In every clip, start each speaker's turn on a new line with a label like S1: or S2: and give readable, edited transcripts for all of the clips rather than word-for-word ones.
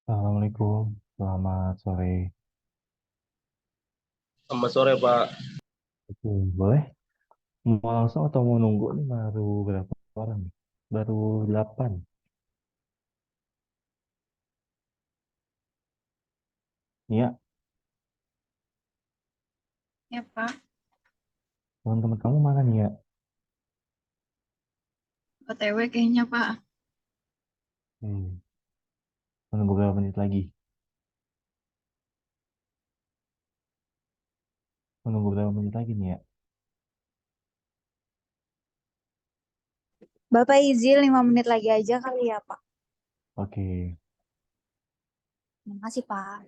S1: Assalamualaikum, selamat sore.
S2: Selamat sore, Pak.
S1: Oke, boleh? Mau langsung atau mau nunggu nih baru berapa orang nih? Baru 8. Iya,
S3: Ya, Pak.
S1: teman-teman kamu mana nih ya?
S3: OTW kayaknya, Pak.
S1: Hmm, menunggu berapa menit lagi? Menunggu berapa menit lagi nih ya?
S4: Bapak izin 5 menit lagi aja kali ya, Pak.
S1: Oke.
S4: Terima kasih, Pak.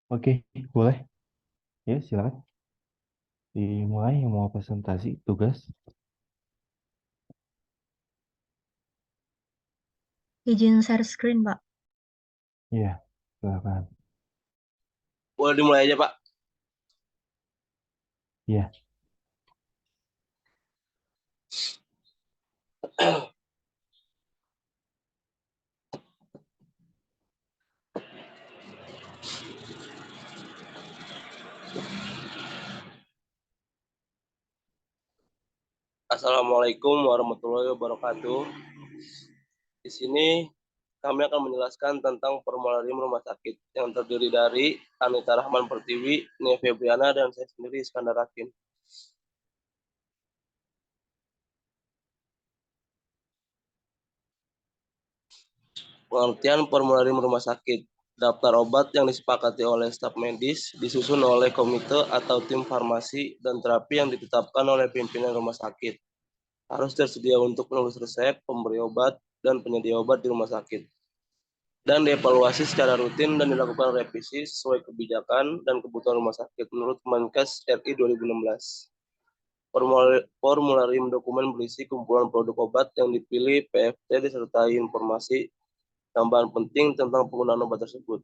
S1: Oke, boleh. Ya, silakan. Dimulai yang mau presentasi tugas.
S2: Izin share screen, Pak.
S1: Iya, silakan.
S5: Boleh dimulai aja, Pak.
S1: Iya.
S5: Assalamualaikum warahmatullahi wabarakatuh. Di sini kami akan menjelaskan tentang formularium rumah sakit yang terdiri dari Anita Rahman Pertiwi, Nia Febriana, dan saya sendiri Iskandar Hakim. Pengertian formularium rumah sakit. Daftar obat yang disepakati oleh staf medis disusun oleh komite atau tim farmasi dan terapi yang ditetapkan oleh pimpinan rumah sakit. Harus tersedia untuk penulis resep, pemberi obat, dan penyedia obat di rumah sakit. Dan dievaluasi secara rutin dan dilakukan revisi sesuai kebijakan dan kebutuhan rumah sakit menurut Kemenkes RI 2016. Formularium dokumen berisi kumpulan produk obat yang dipilih PFT disertai informasi tambahan penting tentang penggunaan obat tersebut,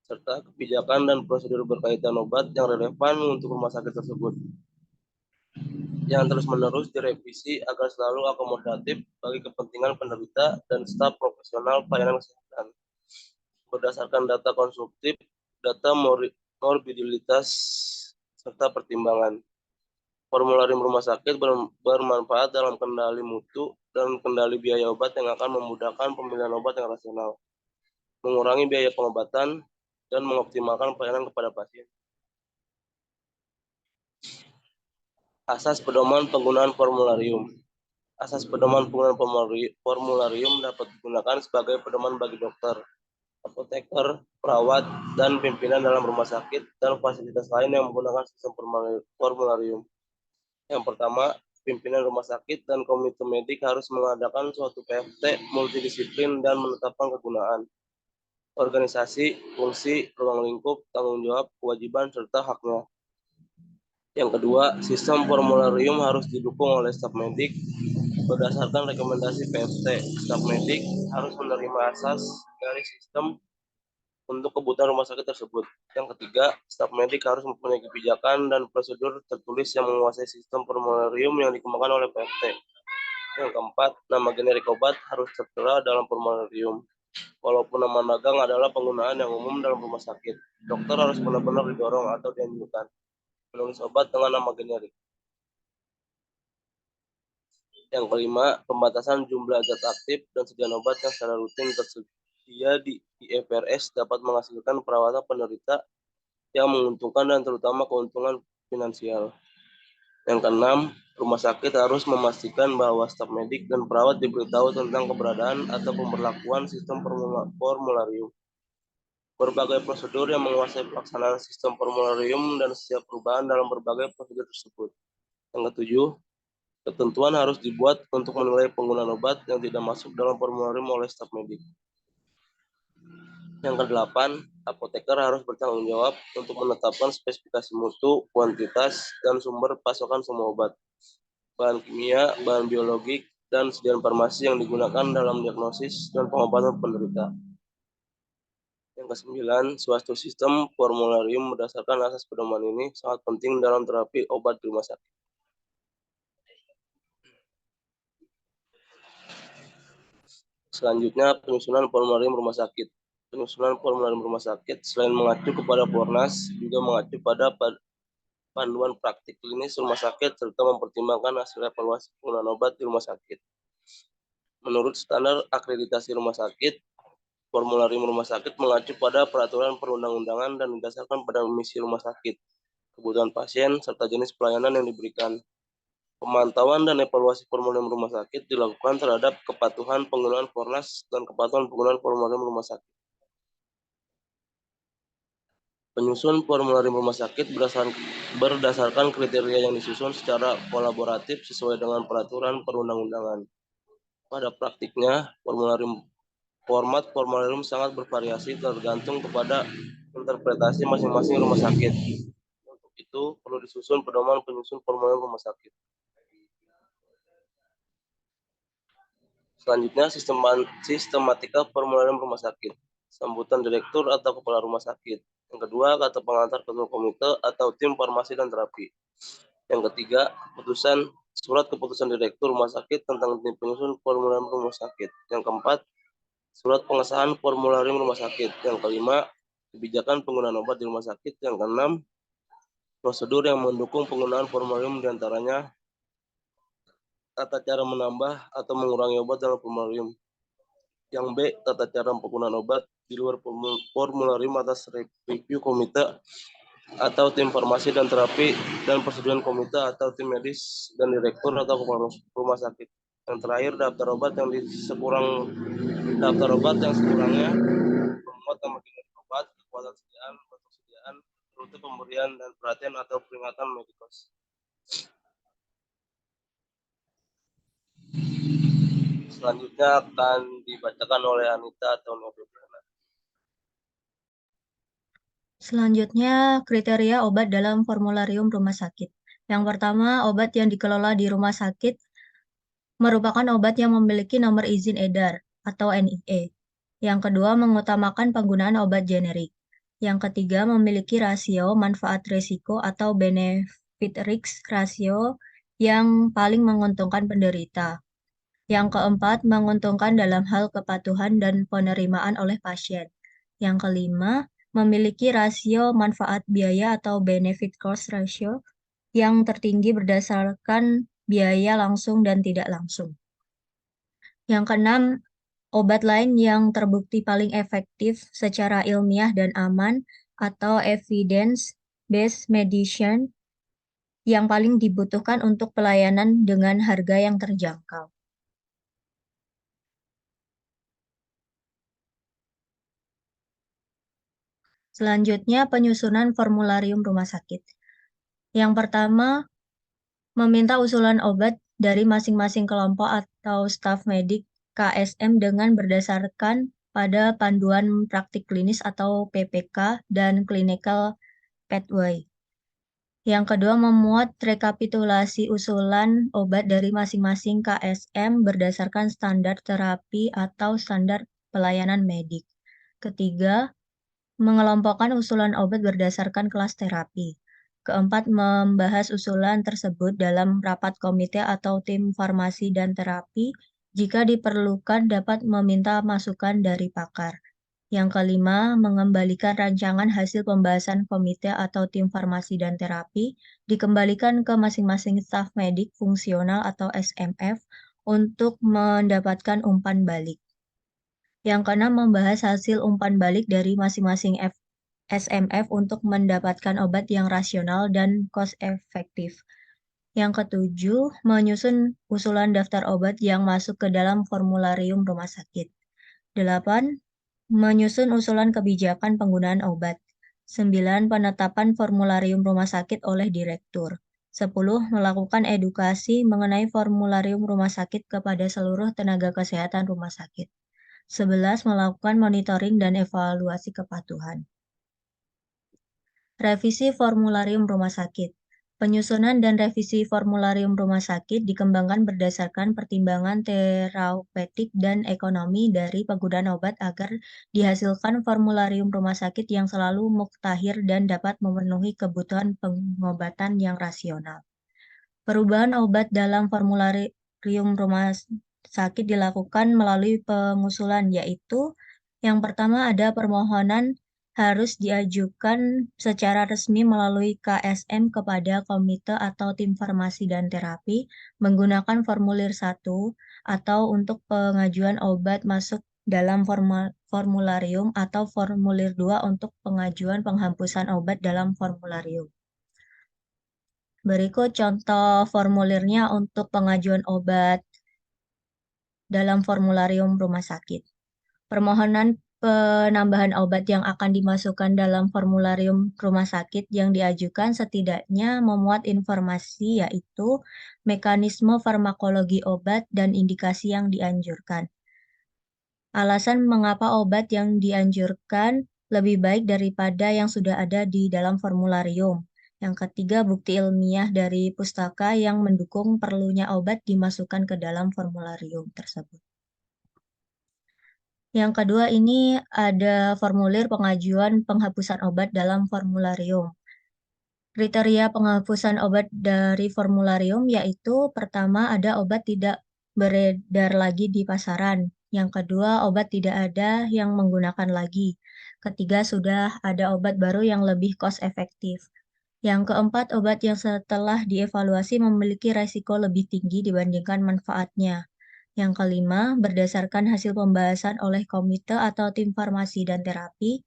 S5: serta kebijakan dan prosedur berkaitan obat yang relevan untuk rumah sakit tersebut, yang terus-menerus direvisi agar selalu akomodatif bagi kepentingan penderita dan staf profesional pelayanan kesehatan. Berdasarkan data konsumtif, data morbiditas, serta pertimbangan. Formularium rumah sakit bermanfaat dalam kendali mutu dan kendali biaya obat yang akan memudahkan pemilihan obat yang rasional, mengurangi biaya pengobatan, dan mengoptimalkan pelayanan kepada pasien. Asas pedoman penggunaan formularium. Asas pedoman penggunaan formularium dapat digunakan sebagai pedoman bagi dokter, apoteker, perawat, dan pimpinan dalam rumah sakit dan fasilitas lain yang menggunakan sistem formularium. Yang pertama, pimpinan rumah sakit dan komite medik harus mengadakan suatu PFT multidisiplin dan menetapkan kegunaan, organisasi, fungsi, ruang lingkup, tanggung jawab, kewajiban, serta haknya. Yang kedua, sistem formularium harus didukung oleh staf medik berdasarkan rekomendasi PFT. Staf medik harus menerima asas dari sistem untuk kebutuhan rumah sakit tersebut. Yang ketiga, staf medik harus mempunyai kebijakan dan prosedur tertulis yang menguasai sistem formularium yang dikembangkan oleh PFT. Yang keempat, nama generik obat harus tertera dalam formularium. Walaupun nama dagang adalah penggunaan yang umum dalam rumah sakit, dokter harus benar-benar didorong atau dianjurkan menulis obat dengan nama generik. Yang kelima, pembatasan jumlah zat aktif dan sediaan obat yang secara rutin tersedia di IFRS dapat menghasilkan perawatan penderita yang menguntungkan dan terutama keuntungan finansial. Yang keenam, rumah sakit harus memastikan bahwa staf medik dan perawat diberitahu tentang keberadaan atau pemberlakuan sistem formularium. Berbagai prosedur yang menguasai pelaksanaan sistem formularium dan setiap perubahan dalam berbagai prosedur tersebut. Yang ketujuh, ketentuan harus dibuat untuk menilai penggunaan obat yang tidak masuk dalam formularium oleh staf medik. Yang kedelapan, apoteker harus bertanggung jawab untuk menetapkan spesifikasi mutu, kuantitas, dan sumber pasokan semua obat, bahan kimia, bahan biologik, dan sediaan farmasi yang digunakan dalam diagnosis dan pengobatan penderita. Yang kesembilan, suatu sistem formularium berdasarkan asas pedoman ini sangat penting dalam terapi obat di rumah sakit. Selanjutnya, penyusunan formularium rumah sakit. Penyusunan formularium rumah sakit selain mengacu kepada Fornas, juga mengacu pada panduan praktik klinis rumah sakit serta mempertimbangkan hasil evaluasi penggunaan obat di rumah sakit. Menurut standar akreditasi rumah sakit, formularium rumah sakit mengacu pada peraturan perundang-undangan dan didasarkan pada misi rumah sakit, kebutuhan pasien, serta jenis pelayanan yang diberikan. Pemantauan dan evaluasi formularium rumah sakit dilakukan terhadap kepatuhan penggunaan Fornas dan kepatuhan penggunaan formularium rumah sakit. Penyusun formularium rumah sakit berdasarkan kriteria yang disusun secara kolaboratif sesuai dengan peraturan perundang-undangan. Pada praktiknya, formularium Format formularium sangat bervariasi tergantung kepada interpretasi masing-masing rumah sakit. Untuk itu perlu disusun pedoman penyusun formularium rumah sakit. Selanjutnya, sistematika formularium rumah sakit. Sambutan direktur atau kepala rumah sakit. Yang kedua, kata pengantar ketua komite atau tim farmasi dan terapi. Yang ketiga, surat keputusan direktur rumah sakit tentang tim penyusun formularium rumah sakit. Yang keempat, surat pengesahan formularium rumah sakit. Yang kelima, kebijakan penggunaan obat di rumah sakit. Yang keenam, prosedur yang mendukung penggunaan formularium diantaranya tata cara menambah atau mengurangi obat dalam formularium. Yang B, tata cara penggunaan obat di luar formularium atas review komite atau tim farmasi dan terapi dan persetujuan komite atau tim medis dan direktur atau kepala rumah sakit. Yang terakhir, daftar obat yang sekurangnya memuat nama jenis obat, kekuatan sediaan, ketersediaan, rute pemberian dan perhatian atau peringatan medikos. Selanjutnya akan dibacakan oleh Anita atau Novena.
S2: Selanjutnya, kriteria obat dalam formularium rumah sakit. Yang pertama, obat yang dikelola di rumah sakit merupakan obat yang memiliki nomor izin edar atau NIE. Yang kedua, mengutamakan penggunaan obat generik. Yang ketiga, memiliki rasio manfaat risiko atau benefit risk ratio yang paling menguntungkan penderita. Yang keempat, menguntungkan dalam hal kepatuhan dan penerimaan oleh pasien. Yang kelima, memiliki rasio manfaat biaya atau benefit cost ratio yang tertinggi berdasarkan biaya langsung dan tidak langsung. Yang keenam, obat lain yang terbukti paling efektif secara ilmiah dan aman atau evidence-based medicine yang paling dibutuhkan untuk pelayanan dengan harga yang terjangkau. Selanjutnya, penyusunan formularium rumah sakit. Yang pertama, meminta usulan obat dari masing-masing kelompok atau staf medik KSM dengan berdasarkan pada panduan praktik klinis atau PPK dan clinical pathway. Yang kedua, memuat rekapitulasi usulan obat dari masing-masing KSM berdasarkan standar terapi atau standar pelayanan medik. Ketiga, mengelompokkan usulan obat berdasarkan kelas terapi. Keempat, membahas usulan tersebut dalam rapat komite atau tim farmasi dan terapi. Jika diperlukan, dapat meminta masukan dari pakar. Yang kelima, mengembalikan rancangan hasil pembahasan komite atau tim farmasi dan terapi, dikembalikan ke masing-masing staf medik fungsional atau SMF untuk mendapatkan umpan balik. Yang keenam, membahas hasil umpan balik dari masing-masing SMF untuk mendapatkan obat yang rasional dan cost efektif. Yang ketujuh, menyusun usulan daftar obat yang masuk ke dalam formularium rumah sakit. 8. Menyusun usulan kebijakan penggunaan obat. 9. Penetapan formularium rumah sakit oleh direktur. 10. Melakukan edukasi mengenai formularium rumah sakit kepada seluruh tenaga kesehatan rumah sakit. 11. Melakukan monitoring dan evaluasi kepatuhan. Revisi formularium rumah sakit. Penyusunan dan revisi formularium rumah sakit dikembangkan berdasarkan pertimbangan terapeutik dan ekonomi dari penggunaan obat agar dihasilkan formularium rumah sakit yang selalu muktahir dan dapat memenuhi kebutuhan pengobatan yang rasional. Perubahan obat dalam formularium rumah sakit dilakukan melalui pengusulan, yaitu yang pertama ada permohonan harus diajukan secara resmi melalui KSM kepada komite atau tim farmasi dan terapi menggunakan formulir 1 atau untuk pengajuan obat masuk dalam formularium atau formulir 2 untuk pengajuan penghapusan obat dalam formularium. Berikut contoh formulirnya untuk pengajuan obat dalam formularium rumah sakit. Permohonan penambahan obat yang akan dimasukkan dalam formularium rumah sakit yang diajukan setidaknya memuat informasi yaitu mekanisme farmakologi obat dan indikasi yang dianjurkan. Alasan mengapa obat yang dianjurkan lebih baik daripada yang sudah ada di dalam formularium. Yang ketiga, bukti ilmiah dari pustaka yang mendukung perlunya obat dimasukkan ke dalam formularium tersebut. Yang kedua, ini ada formulir pengajuan penghapusan obat dalam formularium. Kriteria penghapusan obat dari formularium yaitu pertama, ada obat tidak beredar lagi di pasaran. Yang kedua, obat tidak ada yang menggunakan lagi. Ketiga, sudah ada obat baru yang lebih cost efektif. Yang keempat, obat yang setelah dievaluasi memiliki resiko lebih tinggi dibandingkan manfaatnya. Yang kelima, berdasarkan hasil pembahasan oleh komite atau tim farmasi dan terapi.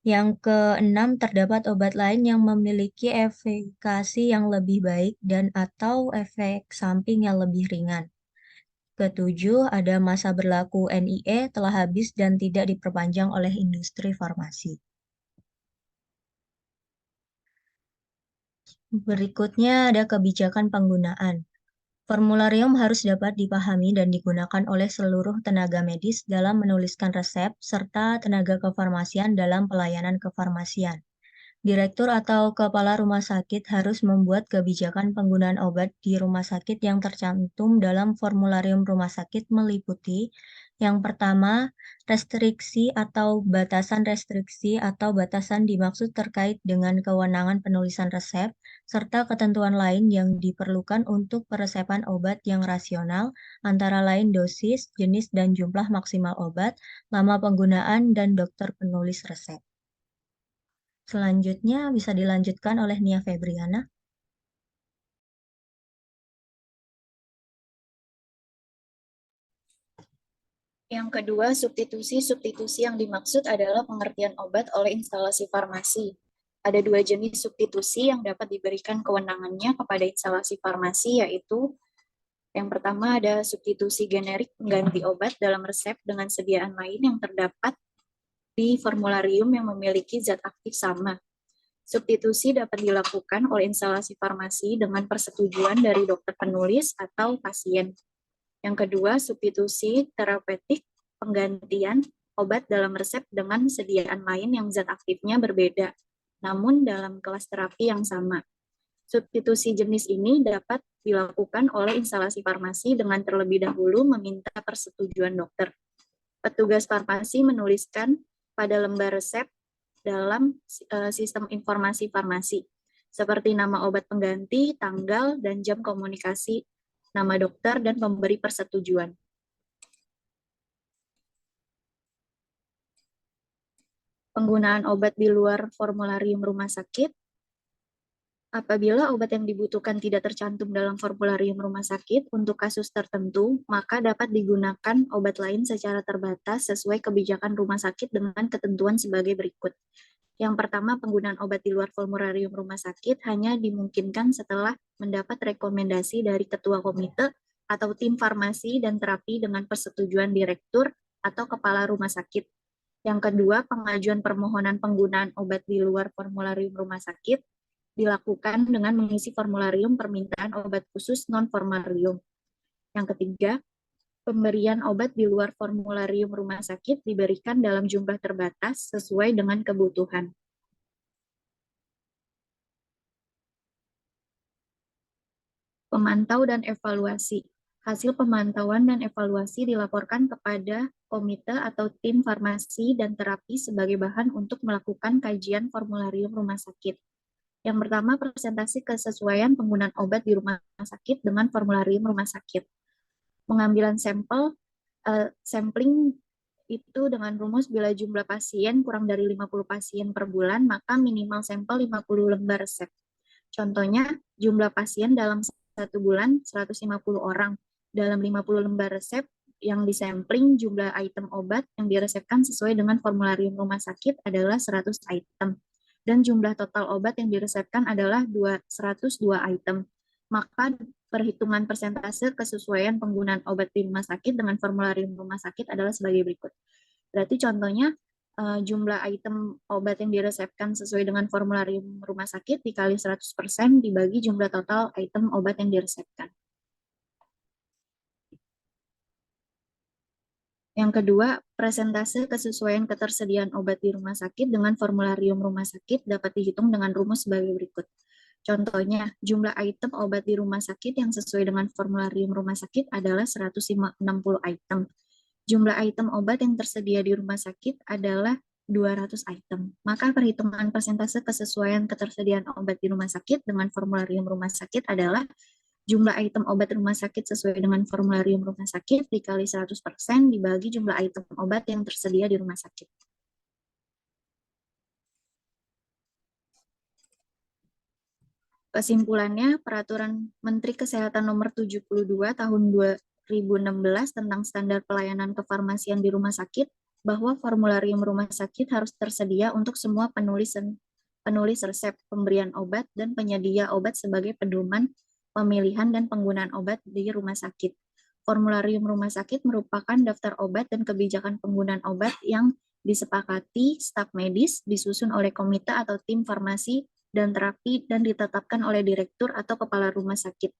S2: Yang keenam, terdapat obat lain yang memiliki efikasi yang lebih baik dan atau efek samping yang lebih ringan. Ketujuh, ada masa berlaku NIE telah habis dan tidak diperpanjang oleh industri farmasi. Berikutnya ada kebijakan penggunaan. Formularium harus dapat dipahami dan digunakan oleh seluruh tenaga medis dalam menuliskan resep serta tenaga kefarmasian dalam pelayanan kefarmasian. Direktur atau kepala rumah sakit harus membuat kebijakan penggunaan obat di rumah sakit yang tercantum dalam formularium rumah sakit meliputi yang pertama, restriksi atau batasan dimaksud terkait dengan kewenangan penulisan resep, serta ketentuan lain yang diperlukan untuk peresepan obat yang rasional, antara lain dosis, jenis dan jumlah maksimal obat, lama penggunaan, dan dokter penulis resep. Selanjutnya bisa dilanjutkan oleh Nia Febriana.
S3: Yang kedua, substitusi yang dimaksud adalah pengertian obat oleh instalasi farmasi. Ada dua jenis substitusi yang dapat diberikan kewenangannya kepada instalasi farmasi, yaitu yang pertama ada substitusi generik pengganti obat dalam resep dengan sediaan lain yang terdapat di formularium yang memiliki zat aktif sama. Substitusi dapat dilakukan oleh instalasi farmasi dengan persetujuan dari dokter penulis atau pasien. Yang kedua, substitusi terapeutik penggantian obat dalam resep dengan sediaan lain yang zat aktifnya berbeda, namun dalam kelas terapi yang sama. Substitusi jenis ini dapat dilakukan oleh instalasi farmasi dengan terlebih dahulu meminta persetujuan dokter. Petugas farmasi menuliskan pada lembar resep dalam sistem informasi farmasi, seperti nama obat pengganti, tanggal, dan jam komunikasi, nama dokter, dan pemberi persetujuan. Penggunaan obat di luar formularium rumah sakit. Apabila obat yang dibutuhkan tidak tercantum dalam formularium rumah sakit untuk kasus tertentu, maka dapat digunakan obat lain secara terbatas sesuai kebijakan rumah sakit dengan ketentuan sebagai berikut. Yang pertama, penggunaan obat di luar formularium rumah sakit hanya dimungkinkan setelah mendapat rekomendasi dari ketua komite atau tim farmasi dan terapi dengan persetujuan direktur atau kepala rumah sakit. Yang kedua, pengajuan permohonan penggunaan obat di luar formularium rumah sakit dilakukan dengan mengisi formularium permintaan obat khusus non-formularium. Yang ketiga, pemberian obat di luar formularium rumah sakit diberikan dalam jumlah terbatas sesuai dengan kebutuhan. Pemantau dan evaluasi. Hasil pemantauan dan evaluasi dilaporkan kepada komite atau tim farmasi dan terapi sebagai bahan untuk melakukan kajian formularium rumah sakit. Yang pertama, presentasi kesesuaian penggunaan obat di rumah sakit dengan formularium rumah sakit. Pengambilan sampling itu dengan rumus bila jumlah pasien kurang dari 50 pasien per bulan, maka minimal sampel 50 lembar resep. Contohnya, jumlah pasien dalam satu bulan 150 orang. Dalam 50 lembar resep yang disampling, jumlah item obat yang diresepkan sesuai dengan formularium rumah sakit adalah 100 item. Dan jumlah total obat yang diresepkan adalah 102 item. Maka perhitungan persentase kesesuaian penggunaan obat di rumah sakit dengan formularium rumah sakit adalah sebagai berikut. Berarti contohnya jumlah item obat yang diresepkan sesuai dengan formularium rumah sakit dikali 100% dibagi jumlah total item obat yang diresepkan. Yang kedua, presentase kesesuaian ketersediaan obat di rumah sakit dengan formularium rumah sakit dapat dihitung dengan rumus sebagai berikut. Contohnya, jumlah item obat di rumah sakit yang sesuai dengan formularium rumah sakit adalah 160 item. Jumlah item obat yang tersedia di rumah sakit adalah 200 item. Maka perhitungan persentase kesesuaian ketersediaan obat di rumah sakit dengan formularium rumah sakit adalah jumlah item obat rumah sakit sesuai dengan formularium rumah sakit dikali 100% dibagi jumlah item obat yang tersedia di rumah sakit. Kesimpulannya, Peraturan Menteri Kesehatan Nomor 72 Tahun 2016 tentang standar pelayanan kefarmasian di rumah sakit bahwa formularium rumah sakit harus tersedia untuk semua penulis resep, pemberian obat, dan penyedia obat sebagai pedoman pemilihan dan penggunaan obat di rumah sakit. Formularium rumah sakit merupakan daftar obat dan kebijakan penggunaan obat yang disepakati staf medis, disusun oleh komite atau tim farmasi dan terapi dan ditetapkan oleh direktur atau kepala rumah sakit.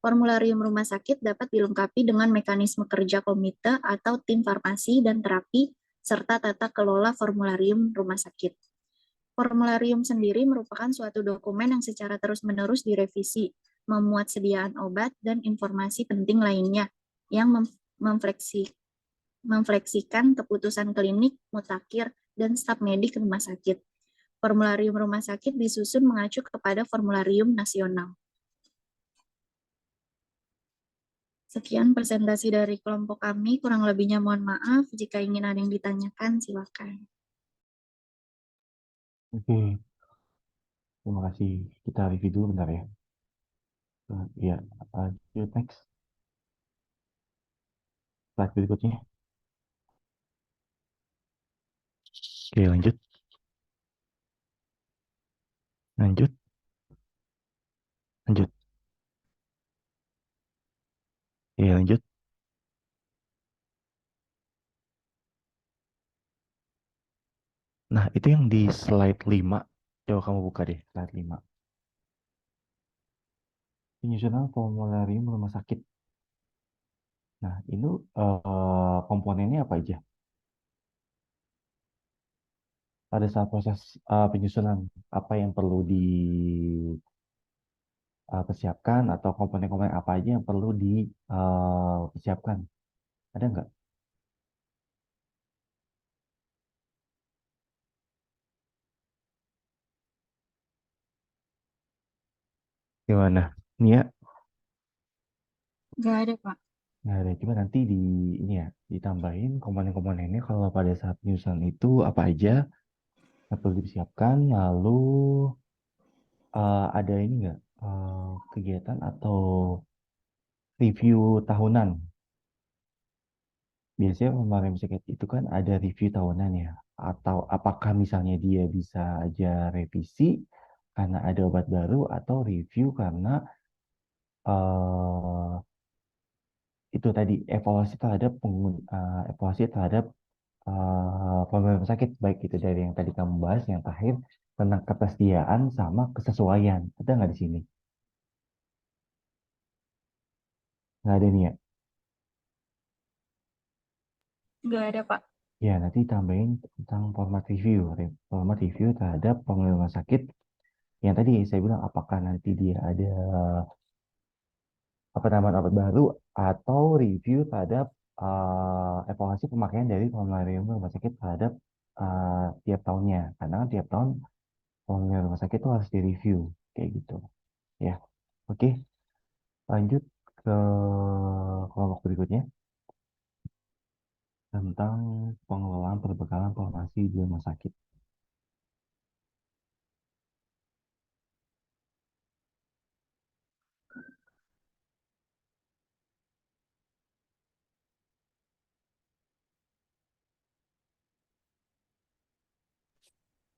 S3: Formularium rumah sakit dapat dilengkapi dengan mekanisme kerja komite atau tim farmasi dan terapi serta tata kelola formularium rumah sakit. Formularium sendiri merupakan suatu dokumen yang secara terus-menerus direvisi, memuat sediaan obat dan informasi penting lainnya yang memfleksikan keputusan klinik, mutakhir, dan staf medik rumah sakit. Formularium rumah sakit disusun mengacu kepada formularium nasional. Sekian presentasi dari kelompok kami, kurang lebihnya mohon maaf. Jika ingin ada yang ditanyakan, silakan.
S1: Oke, terima kasih. Kita review dulu bentar ya. Ya, lanjut next. Slide berikutnya. Oke, lanjut. Lanjut. Lanjut. Oke, lanjut. Nah, itu yang di slide 5. Coba kamu buka deh, slide 5. Penyusunan formularium rumah sakit. Nah, itu komponennya apa aja? Pada saat proses penyusunan, apa yang perlu dipersiapkan atau komponen-komponen apa aja yang perlu dipersiapkan? Ada nggak? Gimana? Nia?
S3: Nggak ada, Pak.
S1: Nggak ada. Coba nanti ini ya, ditambahin komponen-komponennya kalau pada saat penyusunan itu apa aja yang perlu dipersiapkan, lalu ada ini nggak kegiatan atau review tahunan. Biasanya kemarin sakit itu kan ada review tahunan ya. Atau apakah misalnya dia bisa aja revisi karena ada obat baru atau review karena eh itu tadi evaluasi terhadap program rumah sakit baik itu dari yang tadi kamu bahas yang terakhir tentang ketersediaan sama kesesuaian. Ada nggak di sini? Nggak ada nih ya.
S3: Nggak ada, Pak.
S1: Ya, nanti tambahin tentang format review. Format review terhadap pengelola rumah sakit. Yang tadi saya bilang, apakah nanti dia ada apa namanya obat baru atau review terhadap evaluasi pemakaian dari formularium rumah sakit terhadap tiap tahunnya. Karena kan tiap tahun formularium rumah sakit itu harus direview. Kayak gitu. Ya, oke. Lanjut ke kelompok berikutnya. Tentang pengelolaan perbekalan farmasi di rumah sakit.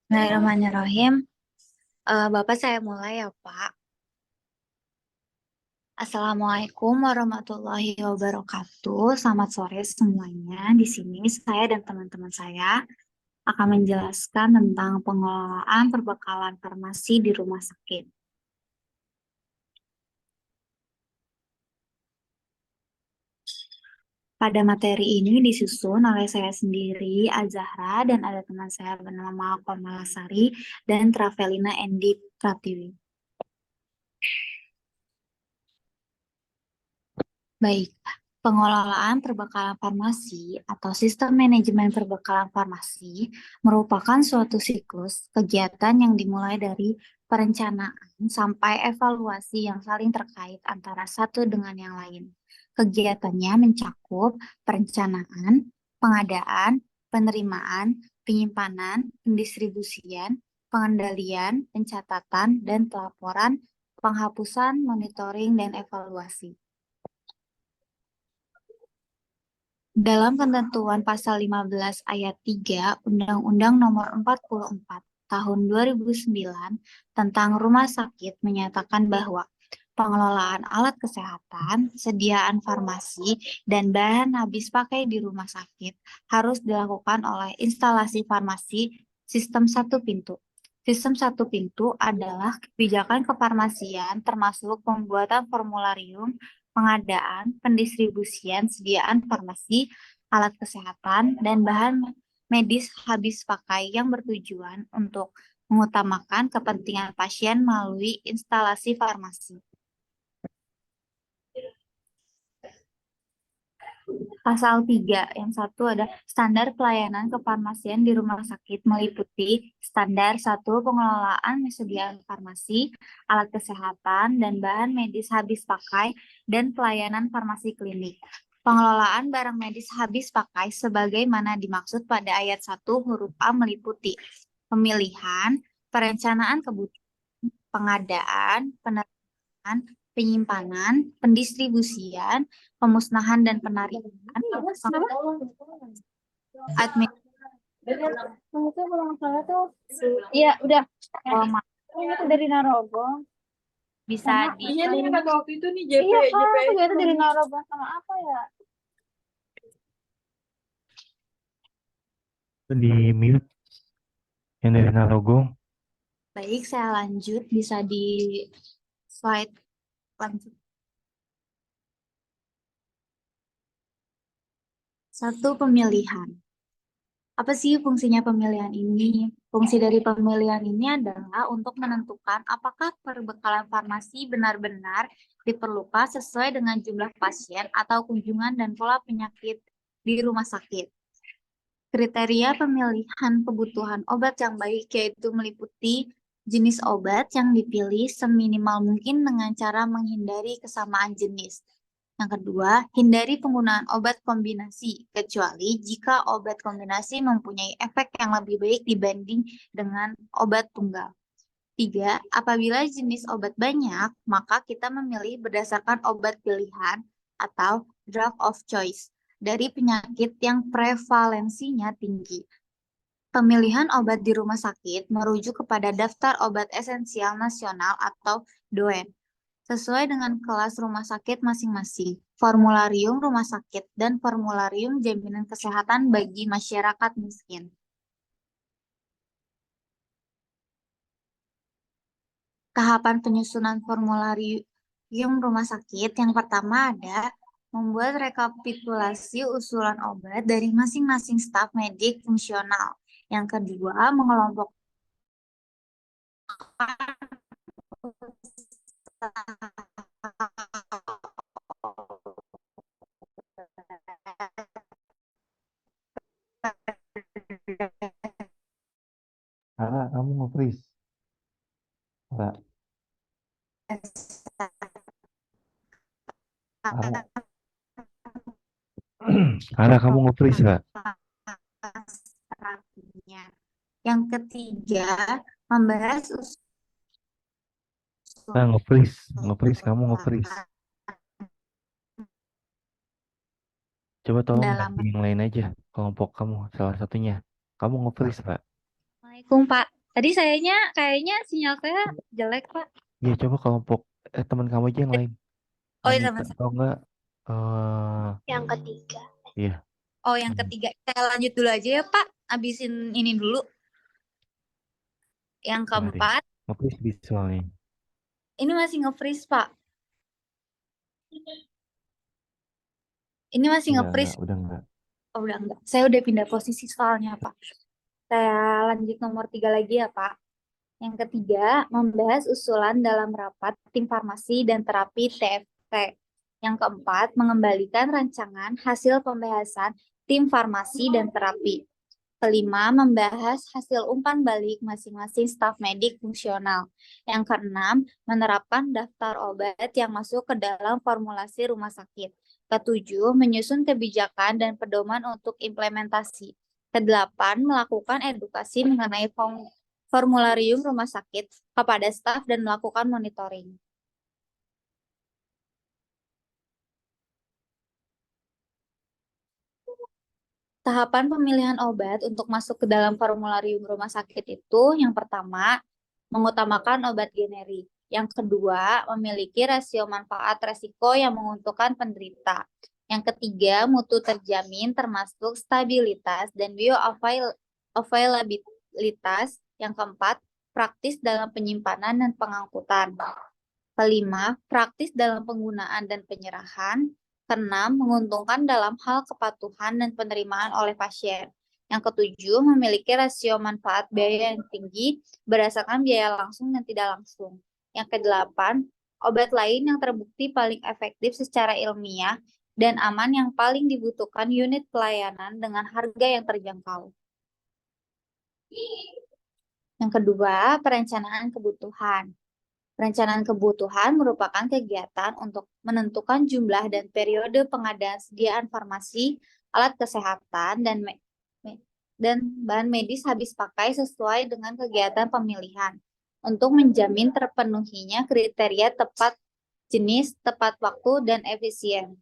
S4: Bismillahirrahmanirrahim. Bapak saya mulai ya, Pak. Assalamualaikum warahmatullahi wabarakatuh. Selamat sore semuanya. Di sini saya dan teman-teman saya akan menjelaskan tentang pengelolaan perbekalan farmasi di rumah sakit. Pada materi ini disusun oleh saya sendiri, Azahra, dan ada teman saya bernama Malcolm Malasari dan Travelina Endi Pratiwi. Baik, pengelolaan perbekalan farmasi atau sistem manajemen perbekalan farmasi merupakan suatu siklus kegiatan yang dimulai dari perencanaan sampai evaluasi yang saling terkait antara satu dengan yang lain. Kegiatannya mencakup perencanaan, pengadaan, penerimaan, penyimpanan, pendistribusian, pengendalian, pencatatan, dan pelaporan, penghapusan, monitoring, dan evaluasi. Dalam ketentuan pasal 15 ayat 3 Undang-Undang Nomor 44 Tahun 2009 tentang rumah sakit menyatakan bahwa pengelolaan alat kesehatan, sediaan farmasi, dan bahan habis pakai di rumah sakit harus dilakukan oleh instalasi farmasi sistem satu pintu. Sistem satu pintu adalah kebijakan kefarmasian termasuk pembuatan formularium, pengadaan, pendistribusian, sediaan farmasi, alat kesehatan, dan bahan medis habis pakai yang bertujuan untuk mengutamakan kepentingan pasien melalui instalasi farmasi. Pasal 3, yang satu ada standar pelayanan kefarmasian di rumah sakit meliputi standar 1 pengelolaan persediaan farmasi, alat kesehatan, dan bahan medis habis pakai, dan pelayanan farmasi klinik. Pengelolaan barang medis habis pakai sebagaimana dimaksud pada ayat 1 huruf A meliputi pemilihan, perencanaan kebutuhan, pengadaan, penerimaan, penyimpanan, pendistribusian, pemusnahan dan penarikan, admin,
S6: Iya, udah.
S4: keuangan
S6: Ini tuh dari Narogo.
S4: bisa di
S6: Iya nih kata waktu itu nih JP. Iya kan, aku juga dari Narogo sama apa ya?
S1: Di mute yang dari Narogong.
S4: baik. Saya lanjut, bisa di slide lanjut. 1 pemilihan. Apa sih fungsinya pemilihan ini? Fungsi dari pemilihan ini adalah untuk menentukan apakah perbekalan farmasi benar-benar diperlukan sesuai dengan jumlah pasien atau kunjungan dan pola penyakit di rumah sakit. Kriteria pemilihan kebutuhan obat yang baik yaitu meliputi jenis obat yang dipilih seminimal mungkin dengan cara menghindari kesamaan jenis. Yang kedua, hindari penggunaan obat kombinasi, kecuali jika obat kombinasi mempunyai efek yang lebih baik dibanding dengan obat tunggal. 3, apabila jenis obat banyak, maka kita memilih berdasarkan obat pilihan atau drug of choice dari penyakit yang prevalensinya tinggi. Pemilihan obat di rumah sakit merujuk kepada Daftar Obat Esensial Nasional atau DOEN sesuai dengan kelas rumah sakit masing-masing, formularium rumah sakit, dan formularium jaminan kesehatan bagi masyarakat miskin. Tahapan penyusunan formularium rumah sakit yang pertama ada membuat rekapitulasi usulan obat dari masing-masing staf medik fungsional. Yang kedua, mengelompokkan
S1: Ara, kamu nge-freeze. Ara, Ara, Ara, kamu nge-freeze nggak?
S4: strateginya. Yang ketiga, membahas
S1: Nah, nge-freeze, kamu nge-freeze. Coba tolong
S4: dalam.
S1: ganti yang lain aja, kelompok kamu salah satunya. Kamu nge-freeze, Pak.
S6: Assalamualaikum Pak. Tadi kayaknya sinyal saya jelek Pak.
S1: Iya, coba kelompok teman kamu aja yang lain.
S6: Oh iya
S1: Anita,
S6: sama.
S1: atau enggak?
S3: Yang ketiga.
S1: Iya.
S6: Oh yang ketiga. Saya lanjut dulu aja ya Pak. Abisin ini dulu. Yang
S1: Mari.
S6: keempat.
S1: Nge-freeze visualnya.
S6: Ini masih nge-freeze Pak.
S4: Ini masih
S1: Enggak,
S4: nge-freeze.
S1: udah enggak.
S4: Oh, udah enggak. Saya udah pindah posisi soalnya, Pak. Saya lanjut nomor 3 lagi ya, Pak. Yang ketiga, membahas usulan dalam rapat tim farmasi dan terapi TFT. Yang keempat, mengembalikan rancangan hasil pembahasan tim farmasi dan terapi. Kelima, membahas hasil umpan balik masing-masing staf medik fungsional. Yang keenam, menerapkan daftar obat yang masuk ke dalam formulasi rumah sakit. Ketujuh, menyusun kebijakan dan pedoman untuk implementasi. Kedelapan, melakukan edukasi mengenai formularium rumah sakit kepada staf dan melakukan monitoring. Tahapan pemilihan obat untuk masuk ke dalam formularium rumah sakit itu yang pertama, mengutamakan obat generik. Yang kedua, memiliki rasio manfaat resiko yang menguntungkan penderita. Yang ketiga, mutu terjamin termasuk stabilitas dan bioavailabilitas. Yang keempat, praktis dalam penyimpanan dan pengangkutan. Kelima, praktis dalam penggunaan dan penyerahan. Keenam, menguntungkan dalam hal kepatuhan dan penerimaan oleh pasien. Yang ketujuh, memiliki rasio manfaat biaya yang tinggi berdasarkan biaya langsung dan tidak langsung. Yang kedelapan, obat lain yang terbukti paling efektif secara ilmiah dan aman yang paling dibutuhkan unit pelayanan dengan harga yang terjangkau. Yang kedua, perencanaan kebutuhan. Perencanaan kebutuhan merupakan kegiatan untuk menentukan jumlah dan periode pengadaan sediaan farmasi, alat kesehatan, dan bahan medis habis pakai sesuai dengan kegiatan pemilihan untuk menjamin terpenuhinya kriteria tepat jenis, tepat waktu, dan efisien.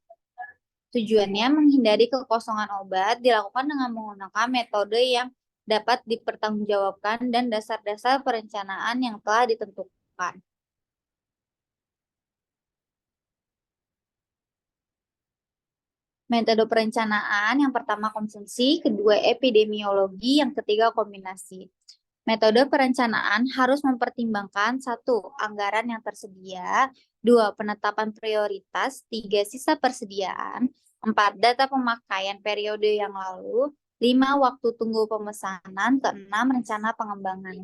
S4: Tujuannya menghindari kekosongan obat dilakukan dengan menggunakan metode yang dapat dipertanggungjawabkan dan dasar-dasar perencanaan yang telah ditentukan. Metode perencanaan yang pertama konsumsi, kedua epidemiologi, yang ketiga kombinasi. Metode perencanaan harus mempertimbangkan 1. Anggaran yang tersedia, 2. Penetapan prioritas, 3. Sisa persediaan, 4. Data pemakaian periode yang lalu, 5. Waktu tunggu pemesanan, ke-6. Rencana pengembangan.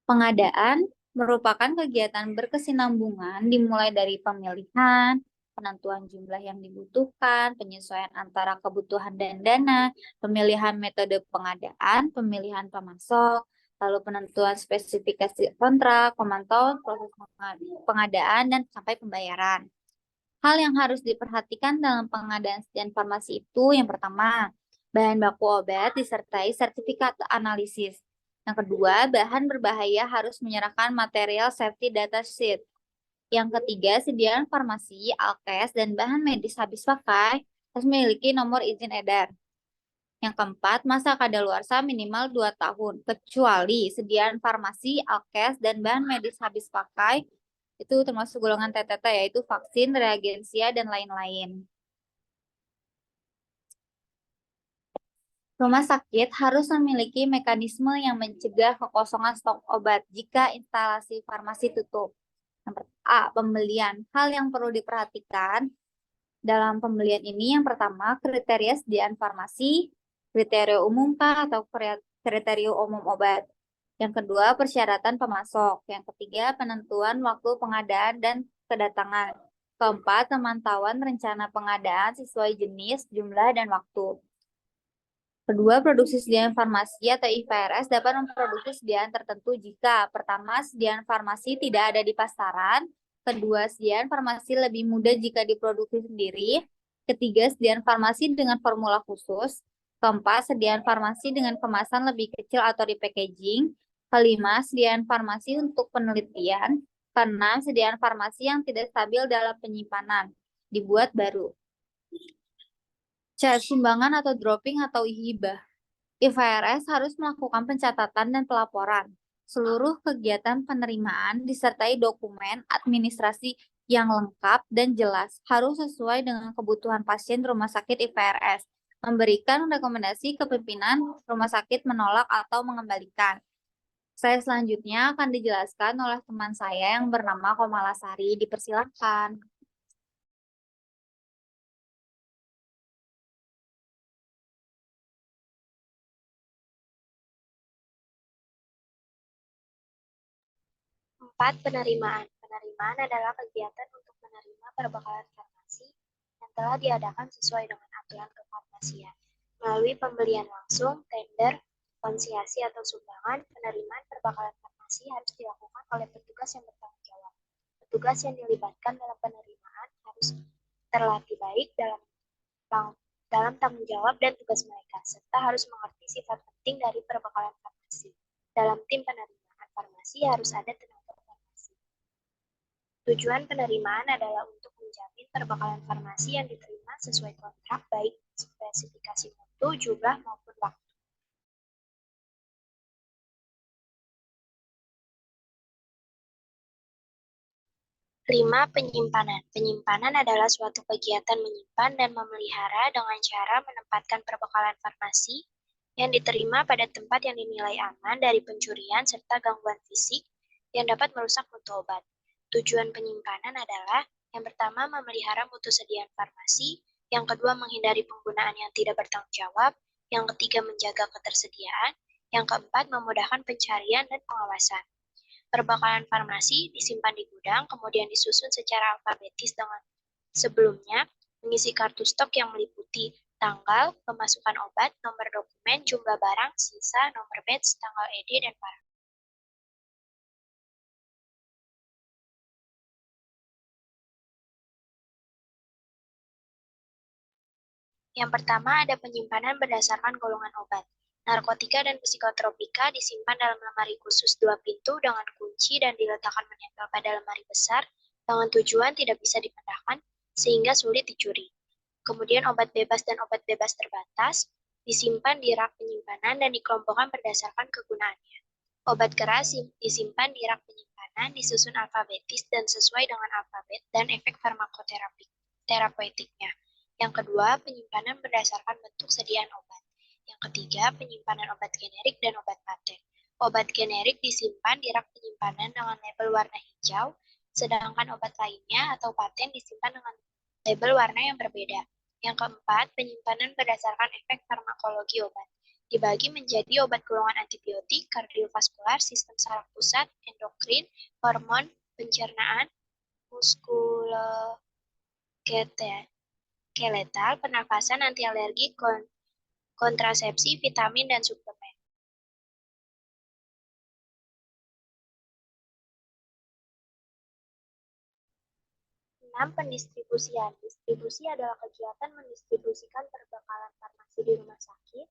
S4: Pengadaan merupakan kegiatan berkesinambungan dimulai dari pemilihan, penentuan jumlah yang dibutuhkan, penyesuaian antara kebutuhan dan dana, pemilihan metode pengadaan, pemilihan pemasok, lalu penentuan spesifikasi kontrak, pemantauan proses pengadaan, dan sampai pembayaran. Hal yang harus diperhatikan dalam pengadaan sediaan farmasi itu yang pertama, bahan baku obat disertai sertifikat analisis. Yang kedua, bahan berbahaya harus menyerahkan material safety data sheet. Yang ketiga, sediaan farmasi, alkes, dan bahan medis habis pakai harus memiliki nomor izin edar. Yang keempat, masa kadaluarsa minimal 2 tahun, kecuali sediaan farmasi, alkes, dan bahan medis habis pakai itu termasuk golongan TTT, yaitu vaksin, reagensia, dan lain-lain. Rumah sakit harus memiliki mekanisme yang mencegah kekosongan stok obat jika instalasi farmasi tutup. A. Pembelian. Hal yang perlu diperhatikan dalam pembelian ini yang pertama, kriteria sediaan farmasi, kriteria umum kah atau kriteria umum obat. Yang kedua, persyaratan pemasok. Yang ketiga, penentuan waktu pengadaan dan kedatangan. Keempat, pemantauan rencana pengadaan sesuai jenis, jumlah, dan waktu. Kedua, produksi sediaan farmasi atau IVRS dapat memproduksi sediaan tertentu jika pertama, sediaan farmasi tidak ada di pasaran, kedua, sediaan farmasi lebih mudah jika diproduksi sendiri, ketiga, sediaan farmasi dengan formula khusus, keempat, sediaan farmasi dengan kemasan lebih kecil atau di packaging, kelima, sediaan farmasi untuk penelitian, keenam, sediaan farmasi yang tidak stabil dalam penyimpanan, dibuat baru. Sumbangan atau dropping atau hibah. IVRS harus melakukan pencatatan dan pelaporan. Seluruh kegiatan penerimaan disertai dokumen administrasi yang lengkap dan jelas harus sesuai dengan kebutuhan pasien rumah sakit IVRS. Memberikan rekomendasi ke pimpinan rumah sakit menolak atau mengembalikan.
S6: Slide selanjutnya akan dijelaskan oleh teman saya yang bernama Komalasari. Dipersilahkan.
S7: Empat, penerimaan. Penerimaan adalah kegiatan untuk menerima perbekalan farmasi yang telah diadakan sesuai dengan aturan kefarmasian. Melalui pembelian langsung, tender, konsiasi atau sumbangan, penerimaan perbekalan farmasi harus dilakukan oleh petugas yang bertanggung jawab. Petugas yang dilibatkan dalam penerimaan harus terlatih baik dalam tanggung jawab dan tugas mereka, serta harus mengerti sifat penting dari perbekalan farmasi. Dalam tim penerimaan farmasi harus ada tenaga farmasi. Tujuan penerimaan adalah untuk menjamin perbekalan farmasi yang diterima sesuai kontrak, baik spesifikasi mutu, jumlah, maupun waktu. 5. Penyimpanan. Penyimpanan adalah suatu kegiatan menyimpan dan memelihara dengan cara menempatkan perbekalan farmasi yang diterima pada tempat yang dinilai aman dari pencurian serta gangguan fisik yang dapat merusak mutu obat. Tujuan penyimpanan adalah yang pertama memelihara mutu sediaan farmasi, yang kedua menghindari penggunaan yang tidak bertanggung jawab, yang ketiga menjaga ketersediaan, yang keempat memudahkan pencarian dan pengawasan. Perbekalan farmasi disimpan di gudang, kemudian disusun secara alfabetis dengan sebelumnya, mengisi kartu stok yang meliputi tanggal, pemasukan obat, nomor dokumen, jumlah barang, sisa, nomor batch, tanggal ED, dan barang. Yang pertama ada penyimpanan berdasarkan golongan obat. Narkotika dan psikotropika disimpan dalam lemari khusus 2 pintu dengan kunci dan diletakkan menempel pada lemari besar dengan tujuan tidak bisa dipindahkan sehingga sulit dicuri. Kemudian obat bebas dan obat bebas terbatas disimpan di rak penyimpanan dan dikelompokkan berdasarkan kegunaannya. Obat keras disimpan di rak penyimpanan disusun alfabetis dan sesuai dengan alfabet dan efek farmakoterapeutiknya. Yang kedua, penyimpanan berdasarkan bentuk sediaan obat. Yang ketiga, penyimpanan obat generik dan obat paten. Obat generik disimpan di rak penyimpanan dengan label warna hijau, sedangkan obat lainnya atau paten disimpan dengan label warna yang berbeda. Yang keempat, penyimpanan berdasarkan efek farmakologi obat. Dibagi menjadi obat golongan antibiotik, kardiovaskular, sistem saraf pusat, endokrin, hormon, pencernaan, muskuloskeletal, pernafasan, anti alergi, kontrasepsi, vitamin, dan suplemen. Pendistribusian. Distribusi adalah kegiatan mendistribusikan perbekalan farmasi di rumah sakit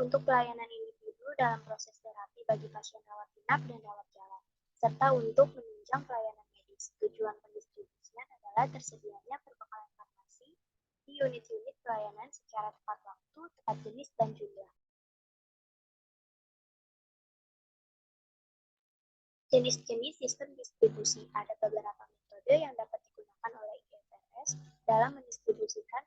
S7: untuk pelayanan individu dalam proses terapi bagi pasien rawat inap dan rawat jalan, serta untuk menunjang pelayanan medis. Tujuan pendistribusian adalah tersedianya perbekalan farmasi di unit-unit pelayanan secara tepat waktu, tepat jenis, dan jumlah. Jenis-jenis sistem distribusi. Ada beberapa metode yang dapat digunakan oleh IFRS dalam mendistribusikan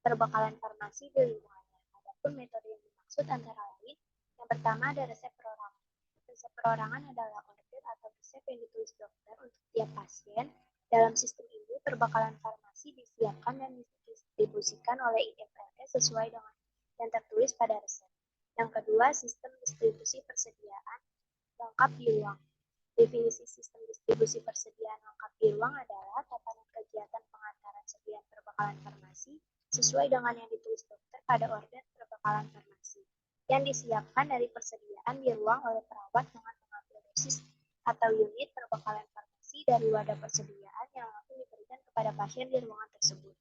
S7: perbekalan farmasi di lingkungannya. Adapun metode yang dimaksud antara lain, yang pertama ada resep perorangan. Resep perorangan adalah order atau resep yang ditulis dokter untuk tiap pasien. Dalam sistem ini, perbekalan farmasi disiapkan dan didistribusikan oleh IFRS sesuai dengan yang tertulis pada resep. Yang kedua, sistem distribusi persediaan lengkap di ruang. Definisi sistem distribusi persediaan lengkap di ruang adalah tatanan kegiatan pengantaran sediaan perbekalan farmasi sesuai dengan yang ditulis dokter pada order perbekalan farmasi yang disiapkan dari persediaan di ruang oleh perawat dengan mengambil dosis atau unit perbekalan farmasi dari wadah persediaan yang langsung diberikan kepada pasien di ruangan tersebut.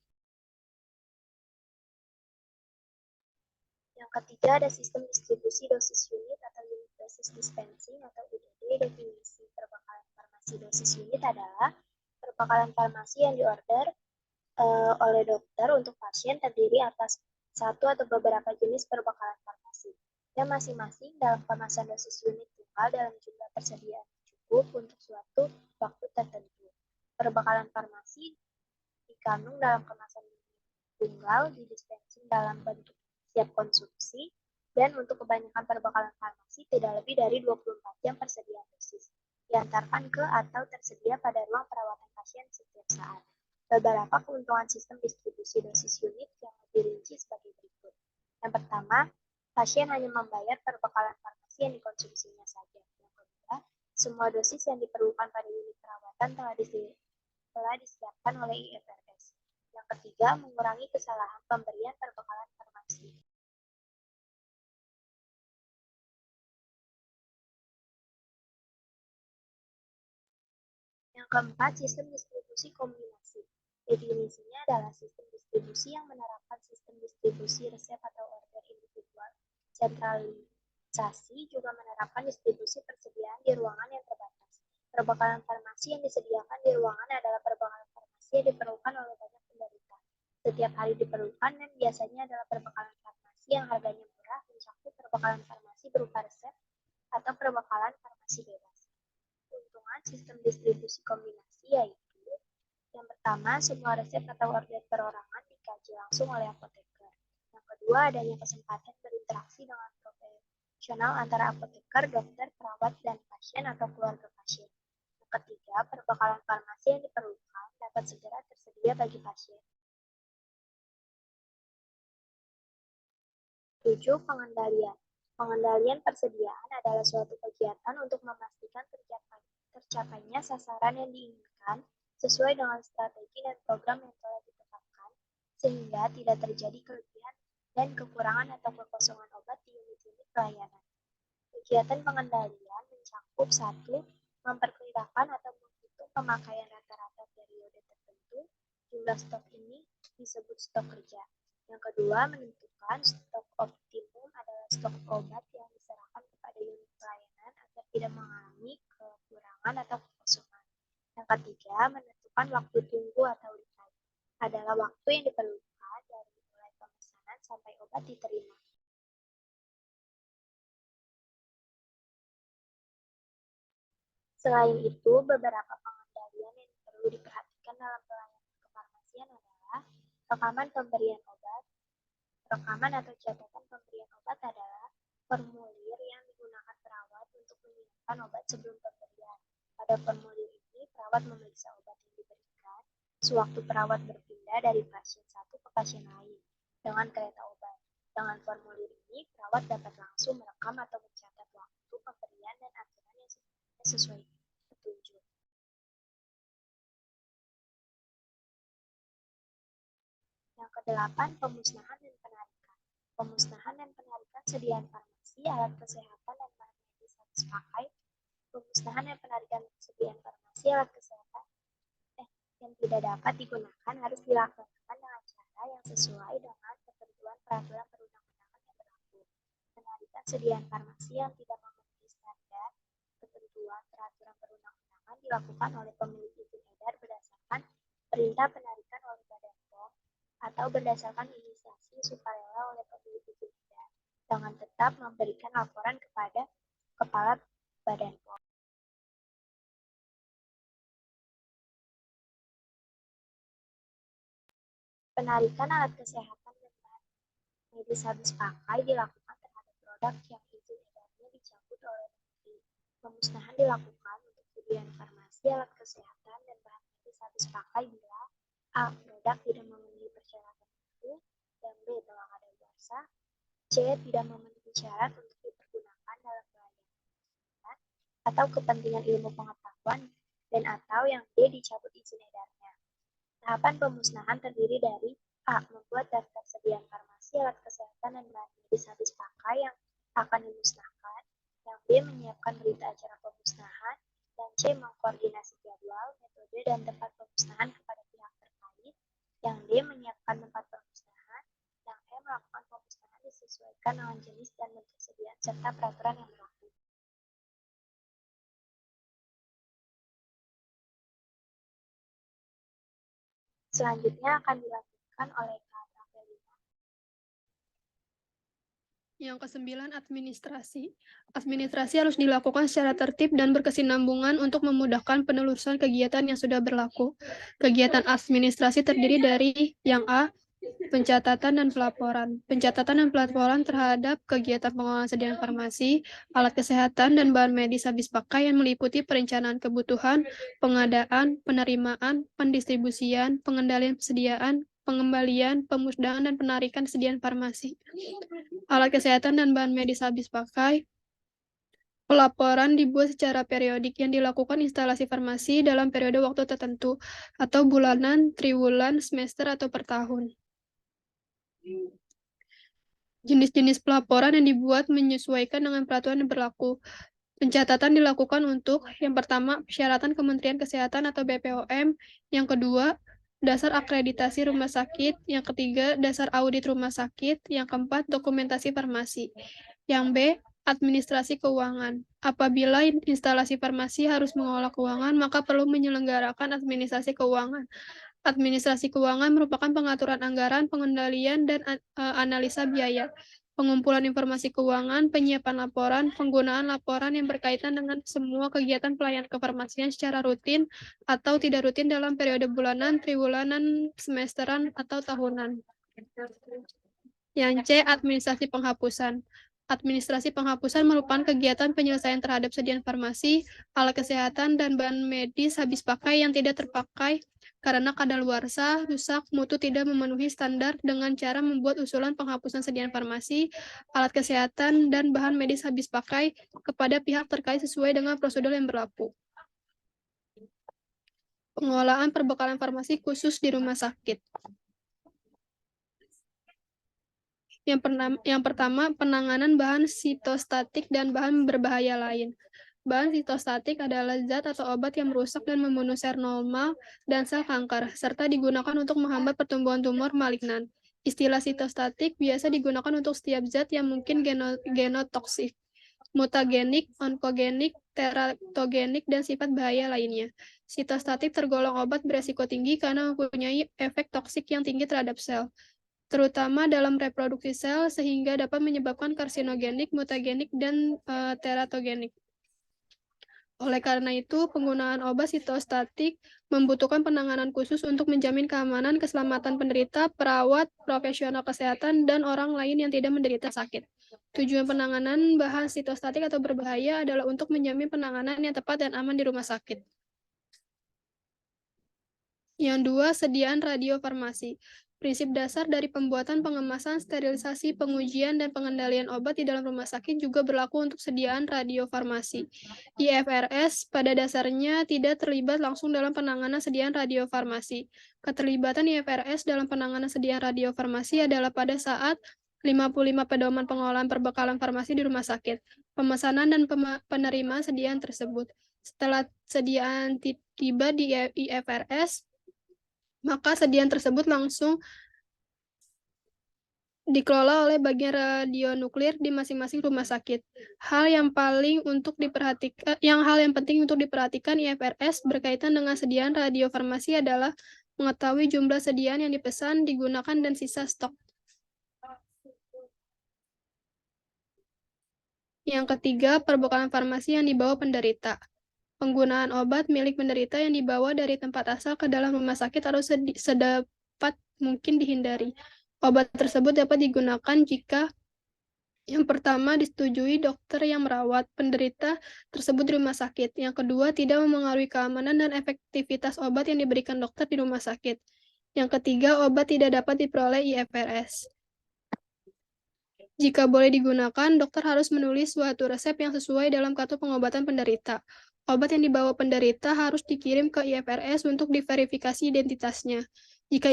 S7: Yang ketiga ada sistem distribusi dosis unit atau unit dosis dispensing atau UDD. Definisi perbekalan farmasi dosis unit adalah perbekalan farmasi yang diorder oleh dokter untuk pasien terdiri atas satu atau beberapa jenis perbekalan farmasi yang masing-masing dalam kemasan dosis unit tunggal dalam jumlah persediaan cukup untuk suatu waktu tertentu. Perbekalan farmasi dikandung dalam kemasan tunggal, didispensing dalam bentuk siap konsumsi, Dan untuk kebanyakan perbekalan farmasi tidak lebih dari 24 jam persediaan dosis, diantarkan ke atau tersedia pada ruang perawatan pasien setiap saat. Beberapa keuntungan sistem distribusi dosis unit yang lebih rinci sebagai berikut. Yang pertama, pasien hanya membayar perbekalan farmasi yang dikonsumsinya saja. Yang kedua, semua dosis yang diperlukan pada unit perawatan telah disiapkan oleh IFRS. Yang ketiga, mengurangi kesalahan pemberian perbekalan farmasi. Yang keempat, sistem distribusi kombinasi. Definisinya adalah sistem distribusi yang menerapkan sistem distribusi resep atau order individual. Sentralisasi juga menerapkan distribusi persediaan di ruangan yang terbatas. Perbekalan farmasi yang disediakan di ruangan adalah perbekalan farmasi yang diperlukan oleh banyak penderita. Setiap hari diperlukan dan biasanya adalah perbekalan farmasi yang harganya murah, mencakup perbekalan farmasi berupa resep atau perbekalan farmasi bebas. Keuntungan sistem distribusi kombinasi yaitu yang pertama, semua resep atau order perorangan dikaji langsung oleh apoteker. Yang kedua, adanya kesempatan berinteraksi dengan profesional antara apoteker, dokter, perawat, dan pasien atau keluarga pasien. Yang ketiga, perbekalan farmasi yang diperlukan dapat segera tersedia bagi pasien. 7. Pengendalian. Pengendalian persediaan adalah suatu kegiatan untuk memastikan tercapainya sasaran yang diinginkan sesuai dengan strategi dan program yang telah ditetapkan, sehingga tidak terjadi kelebihan dan kekurangan atau kekosongan obat di unit-unit pelayanan. Kegiatan pengendalian mencakup 1. Memperkirakan atau menghitung pemakaian rata-rata periode tertentu. Jumlah stok ini disebut stok kerja. Yang kedua, menentukan stok optimum adalah stok obat yang diserahkan kepada unit pelayanan agar tidak mengalami kekurangan atau kekosongan. Yang ketiga, menentukan waktu tunggu atau lead time adalah waktu yang diperlukan dari mulai pemesanan sampai obat diterima. Selain itu, beberapa pengendalian yang perlu diperhatikan dalam pelayanan kefarmasian adalah rekaman pemberian obat. Rekaman atau catatan pemberian obat adalah formulir yang digunakan perawat untuk menyiapkan obat sebelum pemberian. Pada formulir ini, perawat memeriksa obat yang diberikan sewaktu perawat berpindah dari pasien satu ke pasien lain dengan kereta obat. Dengan formulir ini, perawat dapat langsung merekam atau mencatat waktu pemberian dan aturan yang sesuai petunjuk. Yang kedelapan, pemusnahan dan penarikan. Pemusnahan dan penarikan sediaan farmasi, alat kesehatan, dan bahan medis habis pakai. Pemusnahan dan penarikan sediaan farmasi, alat kesehatan yang tidak dapat digunakan harus dilakukan dengan cara yang sesuai dengan ketentuan peraturan perundang-undangan yang berlaku. Penarikan sediaan farmasi yang tidak memenuhi standar ketentuan peraturan perundang-undangan dilakukan oleh pemilik izin edar berdasarkan perintah penarikan oleh Badan POM atau berdasarkan inisiasi sukarela oleh pemilik izin edar, dengan tetap memberikan laporan kepada Kepala Badan POM. Penarikan alat kesehatan dan bahan medis habis pakai dilakukan terhadap produk yang izin edarnya dicabut oleh Menteri. Pemusnahan dilakukan untuk sediaan farmasi, alat kesehatan, dan bahan medis habis pakai bila A. Produk tidak memenuhi persyaratan itu, dan B. Telah kadaluarsa, C. Tidak memenuhi syarat untuk dipergunakan dalam pelayanan atau kepentingan ilmu pengetahuan, dan atau yang D. Dicabut izin edarnya. Tahapan pemusnahan terdiri dari A. Membuat daftar sediaan farmasi, alat kesehatan, dan bahan medis habis pakai yang akan dimusnahkan. Yang B. Menyiapkan berita acara pemusnahan. Dan C. Mengkoordinasi jadwal, metode, dan tempat pemusnahan kepada pihak terkait. Yang D. Menyiapkan tempat pemusnahan. Yang E. Melakukan pemusnahan disesuaikan dengan jenis dan bentuk sediaan serta peraturan yang berlaku. Selanjutnya akan dilanjutkan oleh Kak Ravelina.
S8: Yang ke-9, administrasi. Administrasi harus dilakukan secara tertib dan berkesinambungan untuk memudahkan penelusuran kegiatan yang sudah berlaku. Kegiatan administrasi terdiri dari yang A. Pencatatan dan pelaporan. Pencatatan dan pelaporan terhadap kegiatan pengelolaan sediaan farmasi, alat kesehatan, dan bahan medis habis pakai yang meliputi perencanaan kebutuhan, pengadaan, penerimaan, pendistribusian, pengendalian persediaan, pengembalian, pemusnahan, dan penarikan sediaan farmasi. Alat kesehatan dan bahan medis habis pakai. Pelaporan dibuat secara periodik yang dilakukan instalasi farmasi dalam periode waktu tertentu, atau bulanan, triwulan, semester, atau per tahun. Jenis-jenis pelaporan yang dibuat menyesuaikan dengan peraturan yang berlaku. Pencatatan dilakukan untuk, yang pertama, persyaratan Kementerian Kesehatan atau BPOM, yang kedua, dasar akreditasi rumah sakit, yang ketiga, dasar audit rumah sakit, yang keempat, dokumentasi farmasi. Yang B, administrasi keuangan. Apabila instalasi farmasi harus mengolah keuangan, maka perlu menyelenggarakan administrasi keuangan. Administrasi keuangan merupakan pengaturan anggaran, pengendalian, dan analisa biaya, pengumpulan informasi keuangan, penyiapan laporan, penggunaan laporan yang berkaitan dengan semua kegiatan pelayanan kefarmasian secara rutin atau tidak rutin dalam periode bulanan, triwulanan, semesteran, atau tahunan. Yang C, administrasi penghapusan. Administrasi penghapusan merupakan kegiatan penyelesaian terhadap sediaan farmasi, alat kesehatan, dan bahan medis habis pakai yang tidak terpakai karena kadaluarsa, rusak, mutu tidak memenuhi standar dengan cara membuat usulan penghapusan sediaan farmasi, alat kesehatan, dan bahan medis habis pakai kepada pihak terkait sesuai dengan prosedur yang berlaku. Pengolahan perbekalan farmasi khusus di rumah sakit. Yang pertama, penanganan bahan sitostatik dan bahan berbahaya lain. Bahan sitostatik adalah zat atau obat yang merusak dan membunuh sel normal dan sel kanker, serta digunakan untuk menghambat pertumbuhan tumor malignan. Istilah sitostatik biasa digunakan untuk setiap zat yang mungkin genotoksik, mutagenik, onkogenik, teratogenik, dan sifat bahaya lainnya. Sitostatik tergolong obat beresiko tinggi karena mempunyai efek toksik yang tinggi terhadap sel, terutama dalam reproduksi sel, sehingga dapat menyebabkan karsinogenik, mutagenik, dan teratogenik. Oleh karena itu, penggunaan obat sitostatik membutuhkan penanganan khusus untuk menjamin keamanan, keselamatan penderita, perawat, profesional kesehatan, dan orang lain yang tidak menderita sakit. Tujuan penanganan bahan sitostatik atau berbahaya adalah untuk menjamin penanganan yang tepat dan aman di rumah sakit. Yang dua, sediaan radiofarmasi. Prinsip dasar dari pembuatan, pengemasan, sterilisasi, pengujian, dan pengendalian obat di dalam rumah sakit juga berlaku untuk sediaan radiofarmasi. IFRS pada dasarnya tidak terlibat langsung dalam penanganan sediaan radiofarmasi. Keterlibatan IFRS dalam penanganan sediaan radiofarmasi adalah pada saat 55 pedoman pengolahan perbekalan farmasi di rumah sakit, pemesanan dan penerimaan sediaan tersebut. Setelah sediaan tiba di IFRS, maka sediaan tersebut langsung dikelola oleh bagian radionuklir di masing-masing rumah sakit. Hal yang penting untuk diperhatikan IFRS berkaitan dengan sediaan radiofarmasi adalah mengetahui jumlah sediaan yang dipesan, digunakan, dan sisa stok. Yang ketiga, perbekalan farmasi yang dibawa penderita. Penggunaan obat milik penderita yang dibawa dari tempat asal ke dalam rumah sakit harus sedapat mungkin dihindari. Obat tersebut dapat digunakan jika yang pertama disetujui dokter yang merawat penderita tersebut di rumah sakit. Yang kedua, tidak memengaruhi keamanan dan efektivitas obat yang diberikan dokter di rumah sakit. Yang ketiga, obat tidak dapat diperoleh IFRS. Jika boleh digunakan, dokter harus menulis suatu resep yang sesuai dalam kartu pengobatan penderita. Obat yang dibawa penderita harus dikirim ke IFRS untuk diverifikasi identitasnya. Jika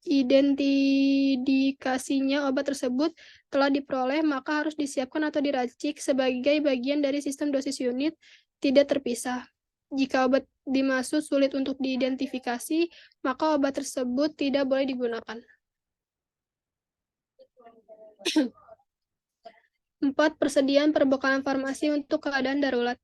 S8: identifikasinya obat tersebut telah diperoleh, maka harus disiapkan atau diracik sebagai bagian dari sistem dosis unit tidak terpisah. Jika obat dimaksud sulit untuk diidentifikasi, maka obat tersebut tidak boleh digunakan. 4. Persediaan perbekalan farmasi untuk keadaan darurat.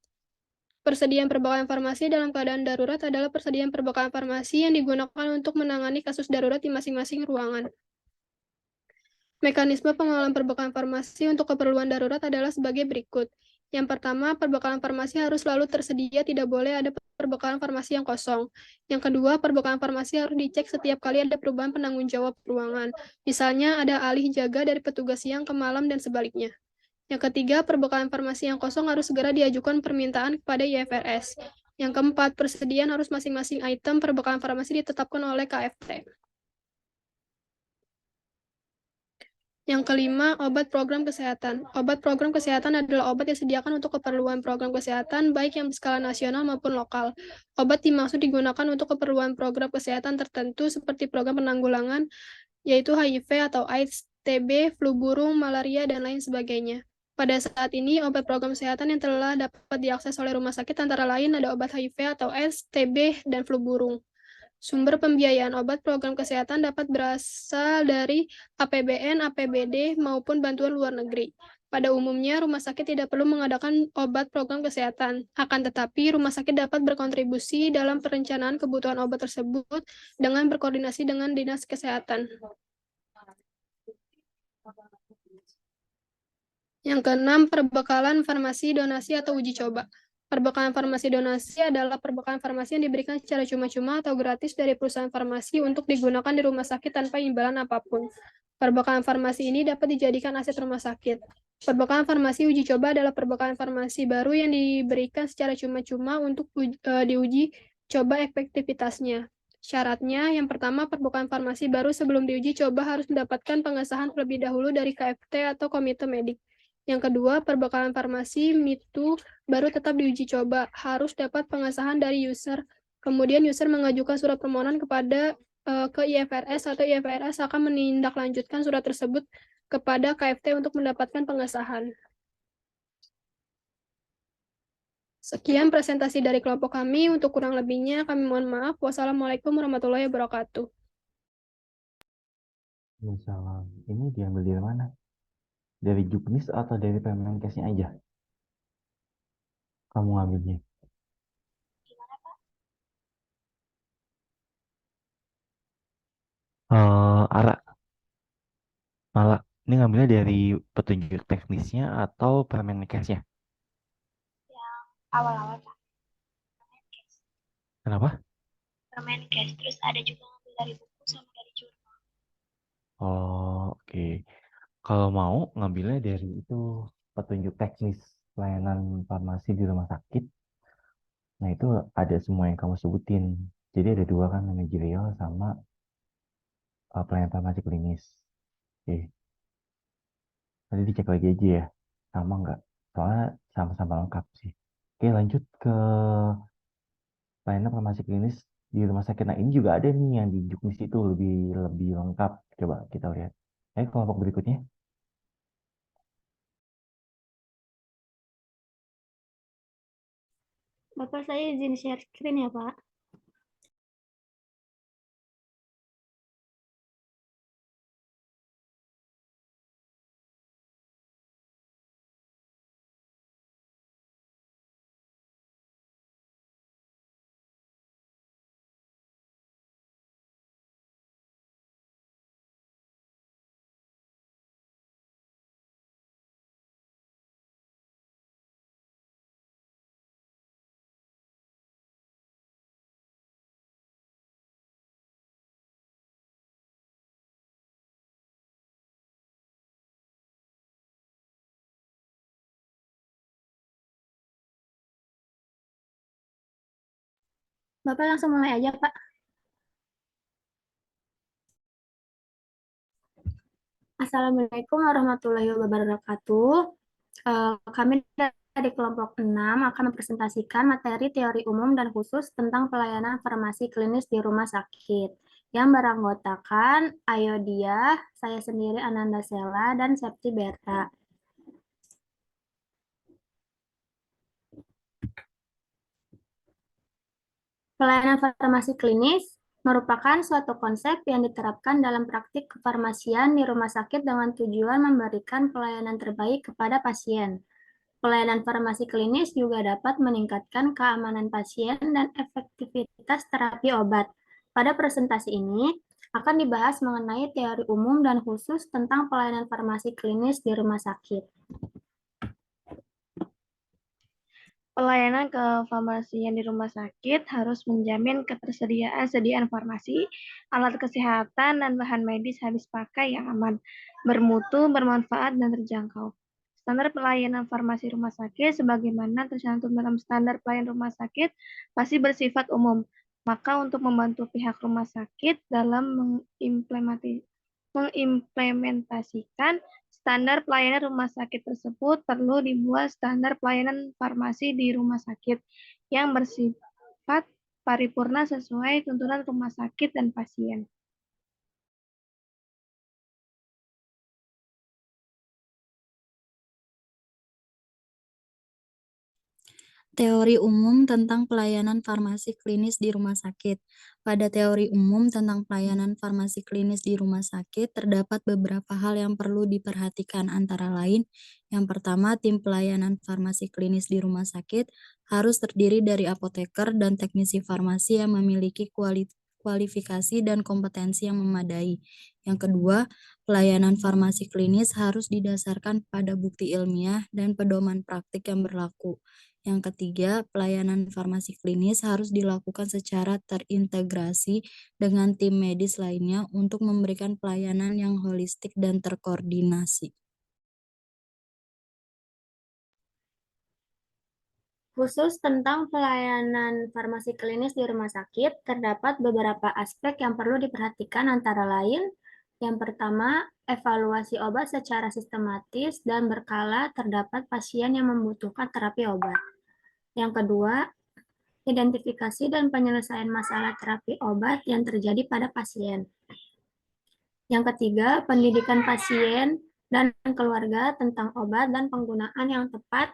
S8: Persediaan perbekalan farmasi dalam keadaan darurat adalah persediaan perbekalan farmasi yang digunakan untuk menangani kasus darurat di masing-masing ruangan. Mekanisme pengelolaan perbekalan farmasi untuk keperluan darurat adalah sebagai berikut. Yang pertama, perbekalan farmasi harus selalu tersedia, tidak boleh ada perbekalan farmasi yang kosong. Yang kedua, perbekalan farmasi harus dicek setiap kali ada perubahan penanggung jawab ruangan. Misalnya ada alih jaga dari petugas siang ke malam dan sebaliknya. Yang ketiga, perbekalan farmasi yang kosong harus segera diajukan permintaan kepada IFRS. Yang keempat, persediaan harus masing-masing item perbekalan farmasi ditetapkan oleh KFT. Yang kelima, obat program kesehatan. Obat program kesehatan adalah obat yang disediakan untuk keperluan program kesehatan, baik yang berskala nasional maupun lokal. Obat dimaksud digunakan untuk keperluan program kesehatan tertentu seperti program penanggulangan, yaitu HIV atau AIDS, TB, flu burung, malaria, dan lain sebagainya. Pada saat ini, obat program kesehatan yang telah dapat diakses oleh rumah sakit antara lain ada obat HIV atau AIDS, TB, dan flu burung. Sumber pembiayaan obat program kesehatan dapat berasal dari APBN, APBD, maupun bantuan luar negeri. Pada umumnya, rumah sakit tidak perlu mengadakan obat program kesehatan. Akan tetapi, rumah sakit dapat berkontribusi dalam perencanaan kebutuhan obat tersebut dengan berkoordinasi dengan Dinas Kesehatan. Yang keenam, perbekalan farmasi donasi atau uji coba. Perbekalan farmasi donasi adalah perbekalan farmasi yang diberikan secara cuma-cuma atau gratis dari perusahaan farmasi untuk digunakan di rumah sakit tanpa imbalan apapun. Perbekalan farmasi ini dapat dijadikan aset rumah sakit. Perbekalan farmasi uji coba adalah perbekalan farmasi baru yang diberikan secara cuma-cuma untuk diuji coba efektivitasnya. Syaratnya, yang pertama, perbekalan farmasi baru sebelum diuji coba harus mendapatkan pengesahan terlebih dahulu dari KFT atau Komite Medik. Yang kedua, perbekalan farmasi MITU baru tetap diuji coba, harus dapat pengesahan dari user. Kemudian user mengajukan surat permohonan ke IFRS atau IFRS akan menindaklanjutkan surat tersebut kepada KFT untuk mendapatkan pengesahan. Sekian presentasi dari kelompok kami. Untuk kurang lebihnya kami mohon maaf. Wassalamualaikum warahmatullahi wabarakatuh.
S1: Misalnya, ini diambil dari mana? Dari Juknis atau dari Permenkesnya aja? Kamu ngambilnya? Ara, malah ini ngambilnya dari petunjuk teknisnya atau Permenkesnya?
S7: Yang awal-awal Pak. Permenkes.
S1: Kenapa?
S7: Permenkes. Terus ada juga ngambil dari buku sama dari jurnal.
S1: Oh, oke. Kalau mau ngambilnya dari itu petunjuk teknis pelayanan farmasi di rumah sakit. Nah, itu ada semua yang kamu sebutin. Jadi ada dua kan, manajerial sama pelayanan farmasi klinis. Oke. Nanti dicek lagi aja ya. Sama nggak? Soalnya sama-sama lengkap sih. Oke, lanjut ke pelayanan farmasi klinis di rumah sakit. Nah, ini juga ada nih yang di Juknis itu lebih lengkap. Coba kita lihat. Kelompok berikutnya.
S7: Bapak, saya izin share screen ya, Pak. Bapak langsung mulai aja, Pak. Assalamualaikum warahmatullahi wabarakatuh. Kami dari kelompok 6 akan mempresentasikan materi teori umum dan khusus tentang pelayanan farmasi klinis di rumah sakit yang beranggotakan Ayodia, saya sendiri Ananda Sela, dan Septi Berta. Pelayanan farmasi klinis merupakan suatu konsep yang diterapkan dalam praktik kefarmasian di rumah sakit dengan tujuan memberikan pelayanan terbaik kepada pasien. Pelayanan farmasi klinis juga dapat meningkatkan keamanan pasien dan efektivitas terapi obat. Pada presentasi ini akan dibahas mengenai teori umum dan khusus tentang pelayanan farmasi klinis di rumah sakit. Pelayanan kefarmasian di rumah sakit harus menjamin ketersediaan farmasi, alat kesehatan, dan bahan medis habis pakai yang aman, bermutu, bermanfaat, dan terjangkau. Standar pelayanan farmasi rumah sakit sebagaimana tercantum dalam standar pelayanan rumah sakit pasti bersifat umum. Maka untuk membantu pihak rumah sakit dalam mengimplementasikan standar pelayanan rumah sakit tersebut, perlu dibuat standar pelayanan farmasi di rumah sakit yang bersifat paripurna sesuai tuntunan rumah sakit dan pasien.
S2: Teori umum tentang pelayanan farmasi klinis di rumah sakit. Pada teori umum tentang pelayanan farmasi klinis di rumah sakit, terdapat beberapa hal yang perlu diperhatikan, antara lain, yang pertama, tim pelayanan farmasi klinis di rumah sakit harus terdiri dari apoteker dan teknisi farmasi yang memiliki kualifikasi dan kompetensi yang memadai. Yang kedua, pelayanan farmasi klinis harus didasarkan pada bukti ilmiah dan pedoman praktik yang berlaku. Yang ketiga, pelayanan farmasi klinis harus dilakukan secara terintegrasi dengan tim medis lainnya untuk memberikan pelayanan yang holistik dan terkoordinasi.
S9: Khusus tentang pelayanan farmasi klinis di rumah sakit, terdapat beberapa aspek yang perlu diperhatikan, antara lain, yang pertama, evaluasi obat secara sistematis dan berkala terdapat pasien yang membutuhkan terapi obat. Yang kedua, identifikasi dan penyelesaian masalah terapi obat yang terjadi pada pasien. Yang ketiga, pendidikan pasien dan keluarga tentang obat dan penggunaan yang tepat.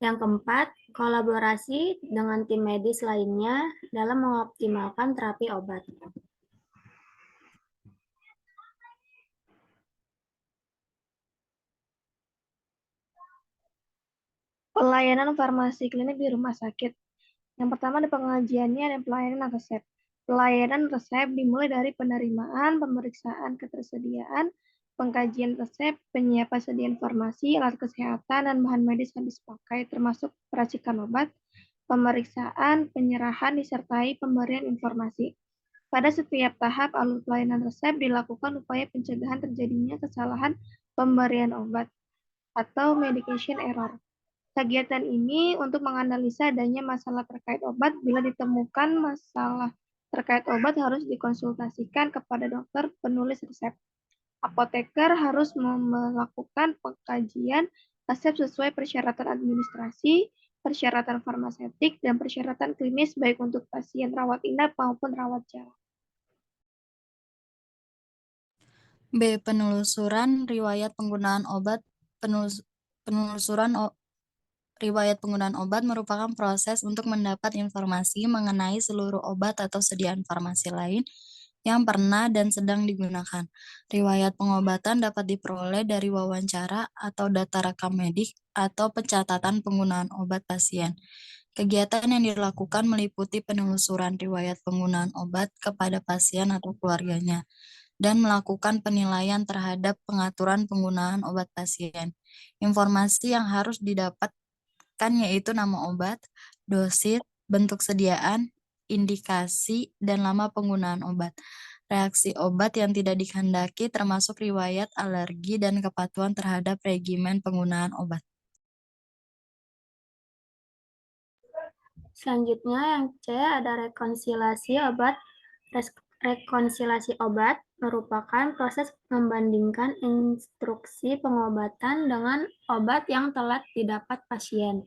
S9: Yang keempat, kolaborasi dengan tim medis lainnya dalam mengoptimalkan terapi obat.
S7: Pelayanan farmasi klinik di rumah sakit. Yang pertama ada pengajiannya dan pelayanan resep. Pelayanan resep dimulai dari penerimaan, pemeriksaan ketersediaan, pengkajian resep, penyiapan sediaan farmasi, alat kesehatan, dan bahan medis habis pakai, termasuk peracikan obat, pemeriksaan, penyerahan, disertai pemberian informasi. Pada setiap tahap alur pelayanan resep dilakukan upaya pencegahan terjadinya kesalahan pemberian obat atau medication error. Kegiatan ini untuk menganalisa adanya masalah terkait obat. Bila ditemukan masalah terkait obat harus dikonsultasikan kepada dokter penulis resep. Apoteker harus melakukan pengkajian resep sesuai persyaratan administrasi, persyaratan farmaseutik, dan persyaratan klinis baik untuk pasien rawat inap maupun rawat jalan.
S2: B. Penelusuran riwayat penggunaan obat. Riwayat penggunaan obat merupakan proses untuk mendapat informasi mengenai seluruh obat atau sediaan farmasi lain yang pernah dan sedang digunakan. Riwayat pengobatan dapat diperoleh dari wawancara atau data rekam medik atau pencatatan penggunaan obat pasien. Kegiatan yang dilakukan meliputi penelusuran riwayat penggunaan obat kepada pasien atau keluarganya, dan melakukan penilaian terhadap pengaturan penggunaan obat pasien. Informasi yang harus didapatkan yaitu nama obat, dosis, bentuk sediaan, indikasi, dan lama penggunaan obat. Reaksi obat yang tidak dikehendaki termasuk riwayat alergi dan kepatuhan terhadap regimen penggunaan obat.
S9: Selanjutnya yang C ada rekonsiliasi obat. Rekonsiliasi obat merupakan proses membandingkan instruksi pengobatan dengan obat yang telah didapat pasien.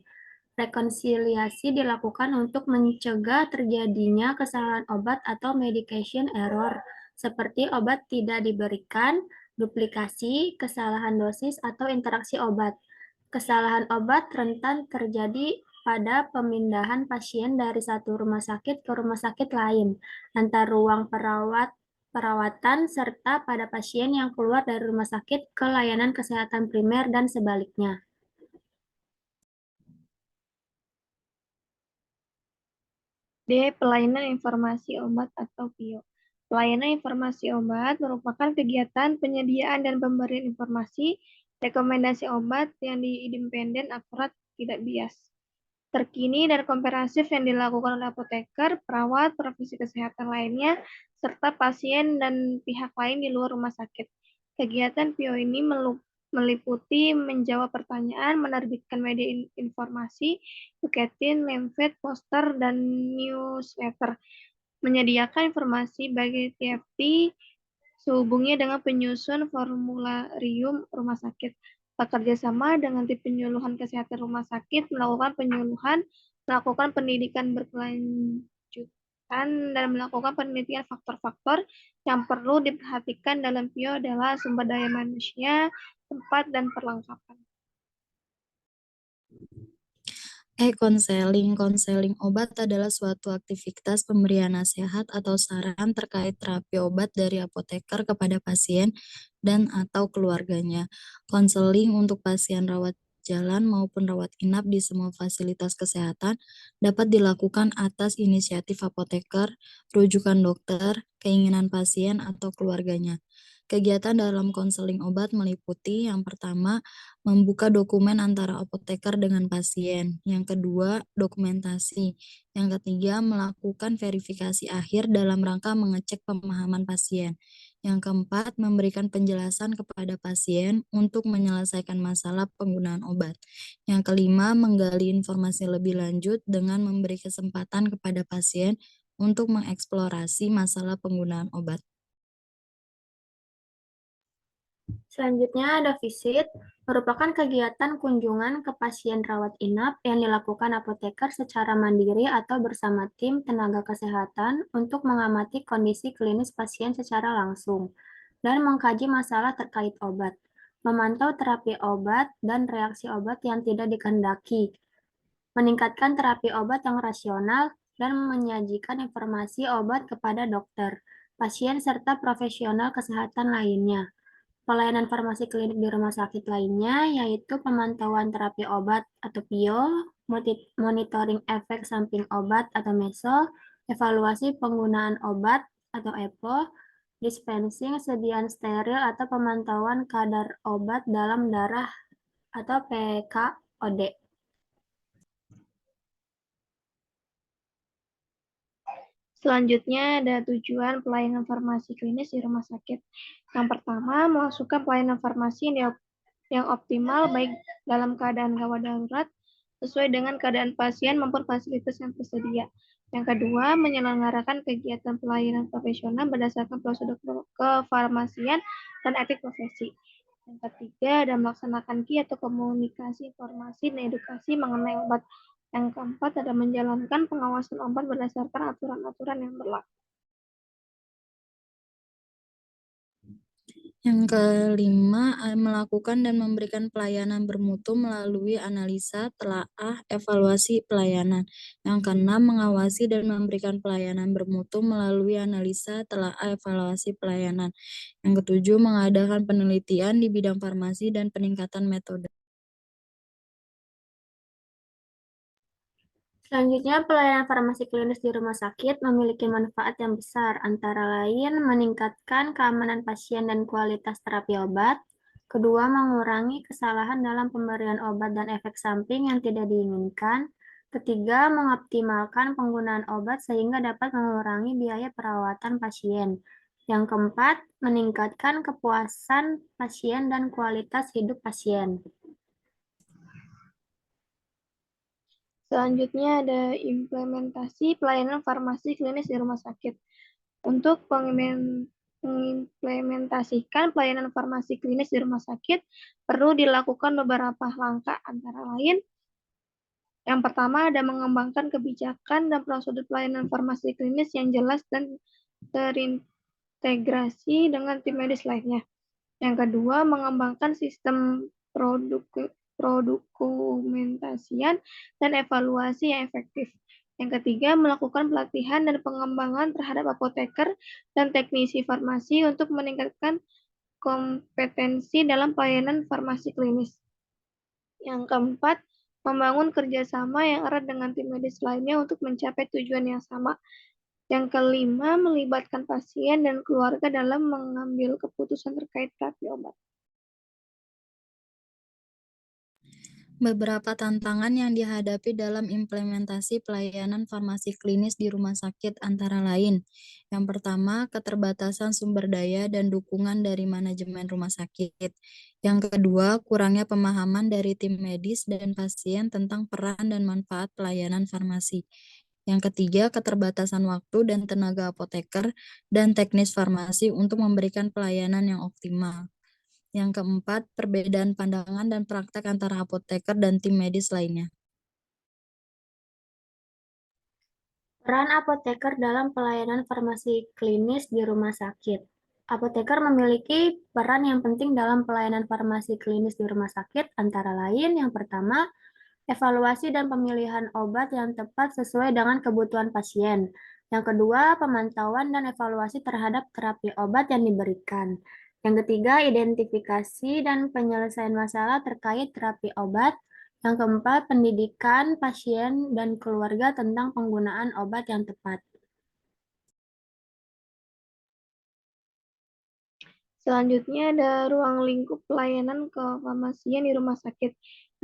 S9: Rekonsiliasi dilakukan untuk mencegah terjadinya kesalahan obat atau medication error, seperti obat tidak diberikan, duplikasi, kesalahan dosis, atau interaksi obat. Kesalahan obat rentan terjadi pada pemindahan pasien dari satu rumah sakit ke rumah sakit lain, antar ruang perawatan, serta pada pasien yang keluar dari rumah sakit ke layanan kesehatan primer dan sebaliknya.
S7: D. Pelayanan informasi obat atau PIO. Pelayanan informasi obat merupakan kegiatan penyediaan dan pemberian informasi, rekomendasi obat yang independen, akurat, tidak bias.
S9: terkini dan komprehensif yang dilakukan oleh apoteker, perawat, profesi kesehatan lainnya, serta pasien dan pihak lain di luar rumah sakit. Kegiatan PIO ini meliputi menjawab pertanyaan, menerbitkan media informasi, buletin, leaflet, poster, dan newsletter, menyediakan informasi bagi TFT, sehubungnya dengan penyusun formularium rumah sakit, bekerja sama dengan tim penyuluhan kesehatan rumah sakit, melakukan penyuluhan, melakukan pendidikan berkelanjutan, dan melakukan penelitian faktor-faktor yang perlu diperhatikan dalam PIO adalah sumber daya manusia, tempat, dan perlengkapan.
S2: Konseling. Konseling obat adalah suatu aktivitas pemberian nasihat atau saran terkait terapi obat dari apoteker kepada pasien dan atau keluarganya. Konseling untuk pasien rawat jalan maupun rawat inap di semua fasilitas kesehatan dapat dilakukan atas inisiatif apoteker, rujukan dokter, keinginan pasien atau keluarganya. Kegiatan dalam konseling obat meliputi yang pertama, membuka dokumen antara apoteker dengan pasien. Yang kedua, dokumentasi. Yang ketiga, melakukan verifikasi akhir dalam rangka mengecek pemahaman pasien. Yang keempat, memberikan penjelasan kepada pasien untuk menyelesaikan masalah penggunaan obat. Yang kelima, menggali informasi lebih lanjut dengan memberi kesempatan kepada pasien untuk mengeksplorasi masalah penggunaan obat.
S9: Selanjutnya ada visit, merupakan kegiatan kunjungan ke pasien rawat inap yang dilakukan apoteker secara mandiri atau bersama tim tenaga kesehatan untuk mengamati kondisi klinis pasien secara langsung dan mengkaji masalah terkait obat, memantau terapi obat dan reaksi obat yang tidak dikehendaki, meningkatkan terapi obat yang rasional, dan menyajikan informasi obat kepada dokter, pasien, serta profesional kesehatan lainnya. Pelayanan farmasi klinik di rumah sakit lainnya yaitu pemantauan terapi obat atau PIO, monitoring efek samping obat atau MESO, evaluasi penggunaan obat atau EPO, dispensing, sediaan steril atau pemantauan kadar obat dalam darah atau PKOD. Selanjutnya ada tujuan pelayanan farmasi klinis di rumah sakit. Yang pertama, melakukan pelayanan farmasi yang optimal baik dalam keadaan gawat darurat sesuai dengan keadaan pasien maupun fasilitas yang tersedia. Yang kedua, menyelenggarakan kegiatan pelayanan profesional berdasarkan prosedur kefarmasian dan etik profesi. Yang ketiga, ada melaksanakan KI atau komunikasi informasi dan edukasi mengenai obat. Yang keempat, ada menjalankan pengawasan obat berdasarkan aturan-aturan yang berlaku.
S2: Yang kelima, melakukan dan memberikan pelayanan bermutu melalui analisa, telaah, evaluasi pelayanan. Yang keenam, mengawasi dan memberikan pelayanan bermutu melalui analisa, telaah, evaluasi pelayanan. Yang ketujuh, mengadakan penelitian di bidang farmasi dan peningkatan metode.
S9: Selanjutnya, pelayanan farmasi klinis di rumah sakit memiliki manfaat yang besar, antara lain meningkatkan keamanan pasien dan kualitas terapi obat. Kedua, mengurangi kesalahan dalam pemberian obat dan efek samping yang tidak diinginkan. Ketiga, mengoptimalkan penggunaan obat sehingga dapat mengurangi biaya perawatan pasien. Yang keempat, meningkatkan kepuasan pasien dan kualitas hidup pasien. Selanjutnya ada implementasi pelayanan farmasi klinis di rumah sakit. Untuk mengimplementasikan pelayanan farmasi klinis di rumah sakit, perlu dilakukan beberapa langkah, antara lain, yang pertama ada mengembangkan kebijakan dan prosedur pelayanan farmasi klinis yang jelas dan terintegrasi dengan tim medis lainnya. Yang kedua, mengembangkan sistem dokumentasian dan evaluasi yang efektif. Yang ketiga, melakukan pelatihan dan pengembangan terhadap apoteker dan teknisi farmasi untuk meningkatkan kompetensi dalam pelayanan farmasi klinis. Yang keempat, membangun kerjasama yang erat dengan tim medis lainnya untuk mencapai tujuan yang sama. Yang kelima, melibatkan pasien dan keluarga dalam mengambil keputusan terkait terapi obat.
S2: Beberapa tantangan yang dihadapi dalam implementasi pelayanan farmasi klinis di rumah sakit antara lain. Yang pertama, keterbatasan sumber daya dan dukungan dari manajemen rumah sakit. Yang kedua, kurangnya pemahaman dari tim medis dan pasien tentang peran dan manfaat pelayanan farmasi. Yang ketiga, keterbatasan waktu dan tenaga apoteker dan teknis farmasi untuk memberikan pelayanan yang optimal. Yang keempat, perbedaan pandangan dan praktek antara apoteker dan tim medis lainnya.
S9: Peran apoteker dalam pelayanan farmasi klinis di rumah sakit. Apoteker memiliki peran yang penting dalam pelayanan farmasi klinis di rumah sakit, antara lain yang pertama, evaluasi dan pemilihan obat yang tepat sesuai dengan kebutuhan pasien. Yang kedua, pemantauan dan evaluasi terhadap terapi obat yang diberikan. Yang ketiga, identifikasi dan penyelesaian masalah terkait terapi obat. Yang keempat, pendidikan pasien dan keluarga tentang penggunaan obat yang tepat.
S7: Selanjutnya ada ruang lingkup pelayanan kefarmasian di rumah sakit.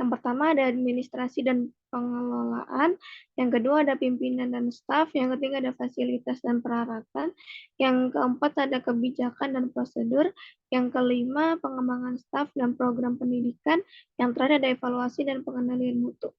S7: Yang pertama ada administrasi dan pengelolaan, yang kedua ada pimpinan dan staf, yang ketiga ada fasilitas dan peralatan, yang keempat ada kebijakan dan prosedur, yang kelima pengembangan staf dan program pendidikan, yang terakhir ada evaluasi dan pengendalian mutu.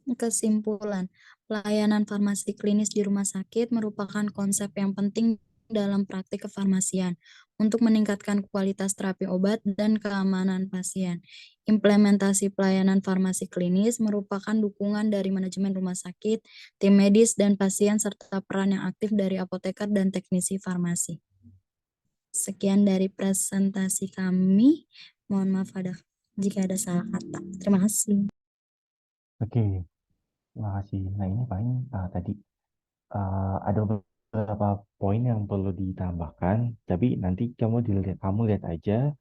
S2: Kesimpulan, pelayanan farmasi klinis di rumah sakit merupakan konsep yang penting dalam praktik kefarmasian untuk meningkatkan kualitas terapi obat dan keamanan pasien. Implementasi pelayanan farmasi klinis merupakan dukungan dari manajemen rumah sakit, tim medis, dan pasien, serta peran yang aktif dari apoteker dan teknisi farmasi. Sekian dari presentasi kami. Mohon maaf jika ada salah kata. Terima kasih.
S1: Oke, terima kasih. Nah, ini paling tadi ada beberapa poin yang perlu ditambahkan, tapi nanti kamu lihat aja,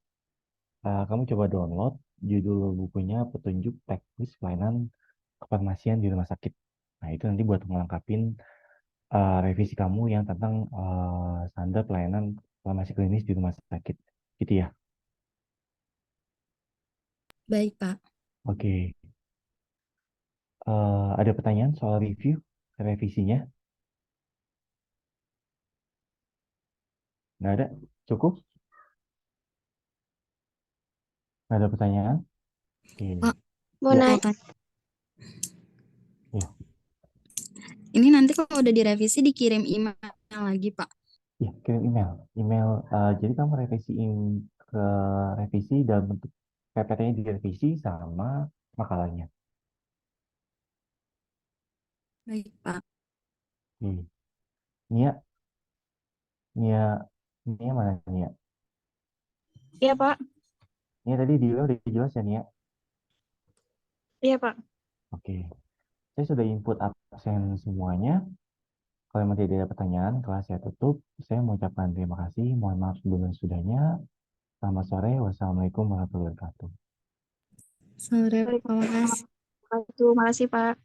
S1: kamu coba download judul bukunya Petunjuk Teknis Pelayanan Kefarmasian di Rumah Sakit. Nah, itu nanti buat melengkapin revisi kamu yang tentang standar pelayanan farmasi klinis di rumah sakit, gitu ya.
S2: Baik, Pak.
S1: Oke. Ada pertanyaan soal review revisinya? Nggak ada? Cukup? Nggak ada pertanyaan? Oke.
S2: Pak,
S7: Mau
S1: Ya.
S7: naik?
S1: Ya.
S2: Ini nanti kalau udah direvisi dikirim email lagi, Pak.
S1: Ya, kirim email. Jadi kamu revisi dalam bentuk PPT-nya direvisi sama makalahnya.
S2: Baik, Pak.
S1: Nia mana Nia?
S7: Iya, Pak.
S1: Nia tadi udah jelas ya, Nia?
S7: Iya, Pak.
S1: Oke. Saya sudah input absen semuanya. Kalau memang tidak ada pertanyaan, kelas saya tutup. Saya mengucapkan terima kasih. Mohon maaf sebelum-sudahnya. Selamat sore. Wassalamualaikum warahmatullahi wabarakatuh.
S2: Sore, Pak.
S7: Terima kasih, Pak.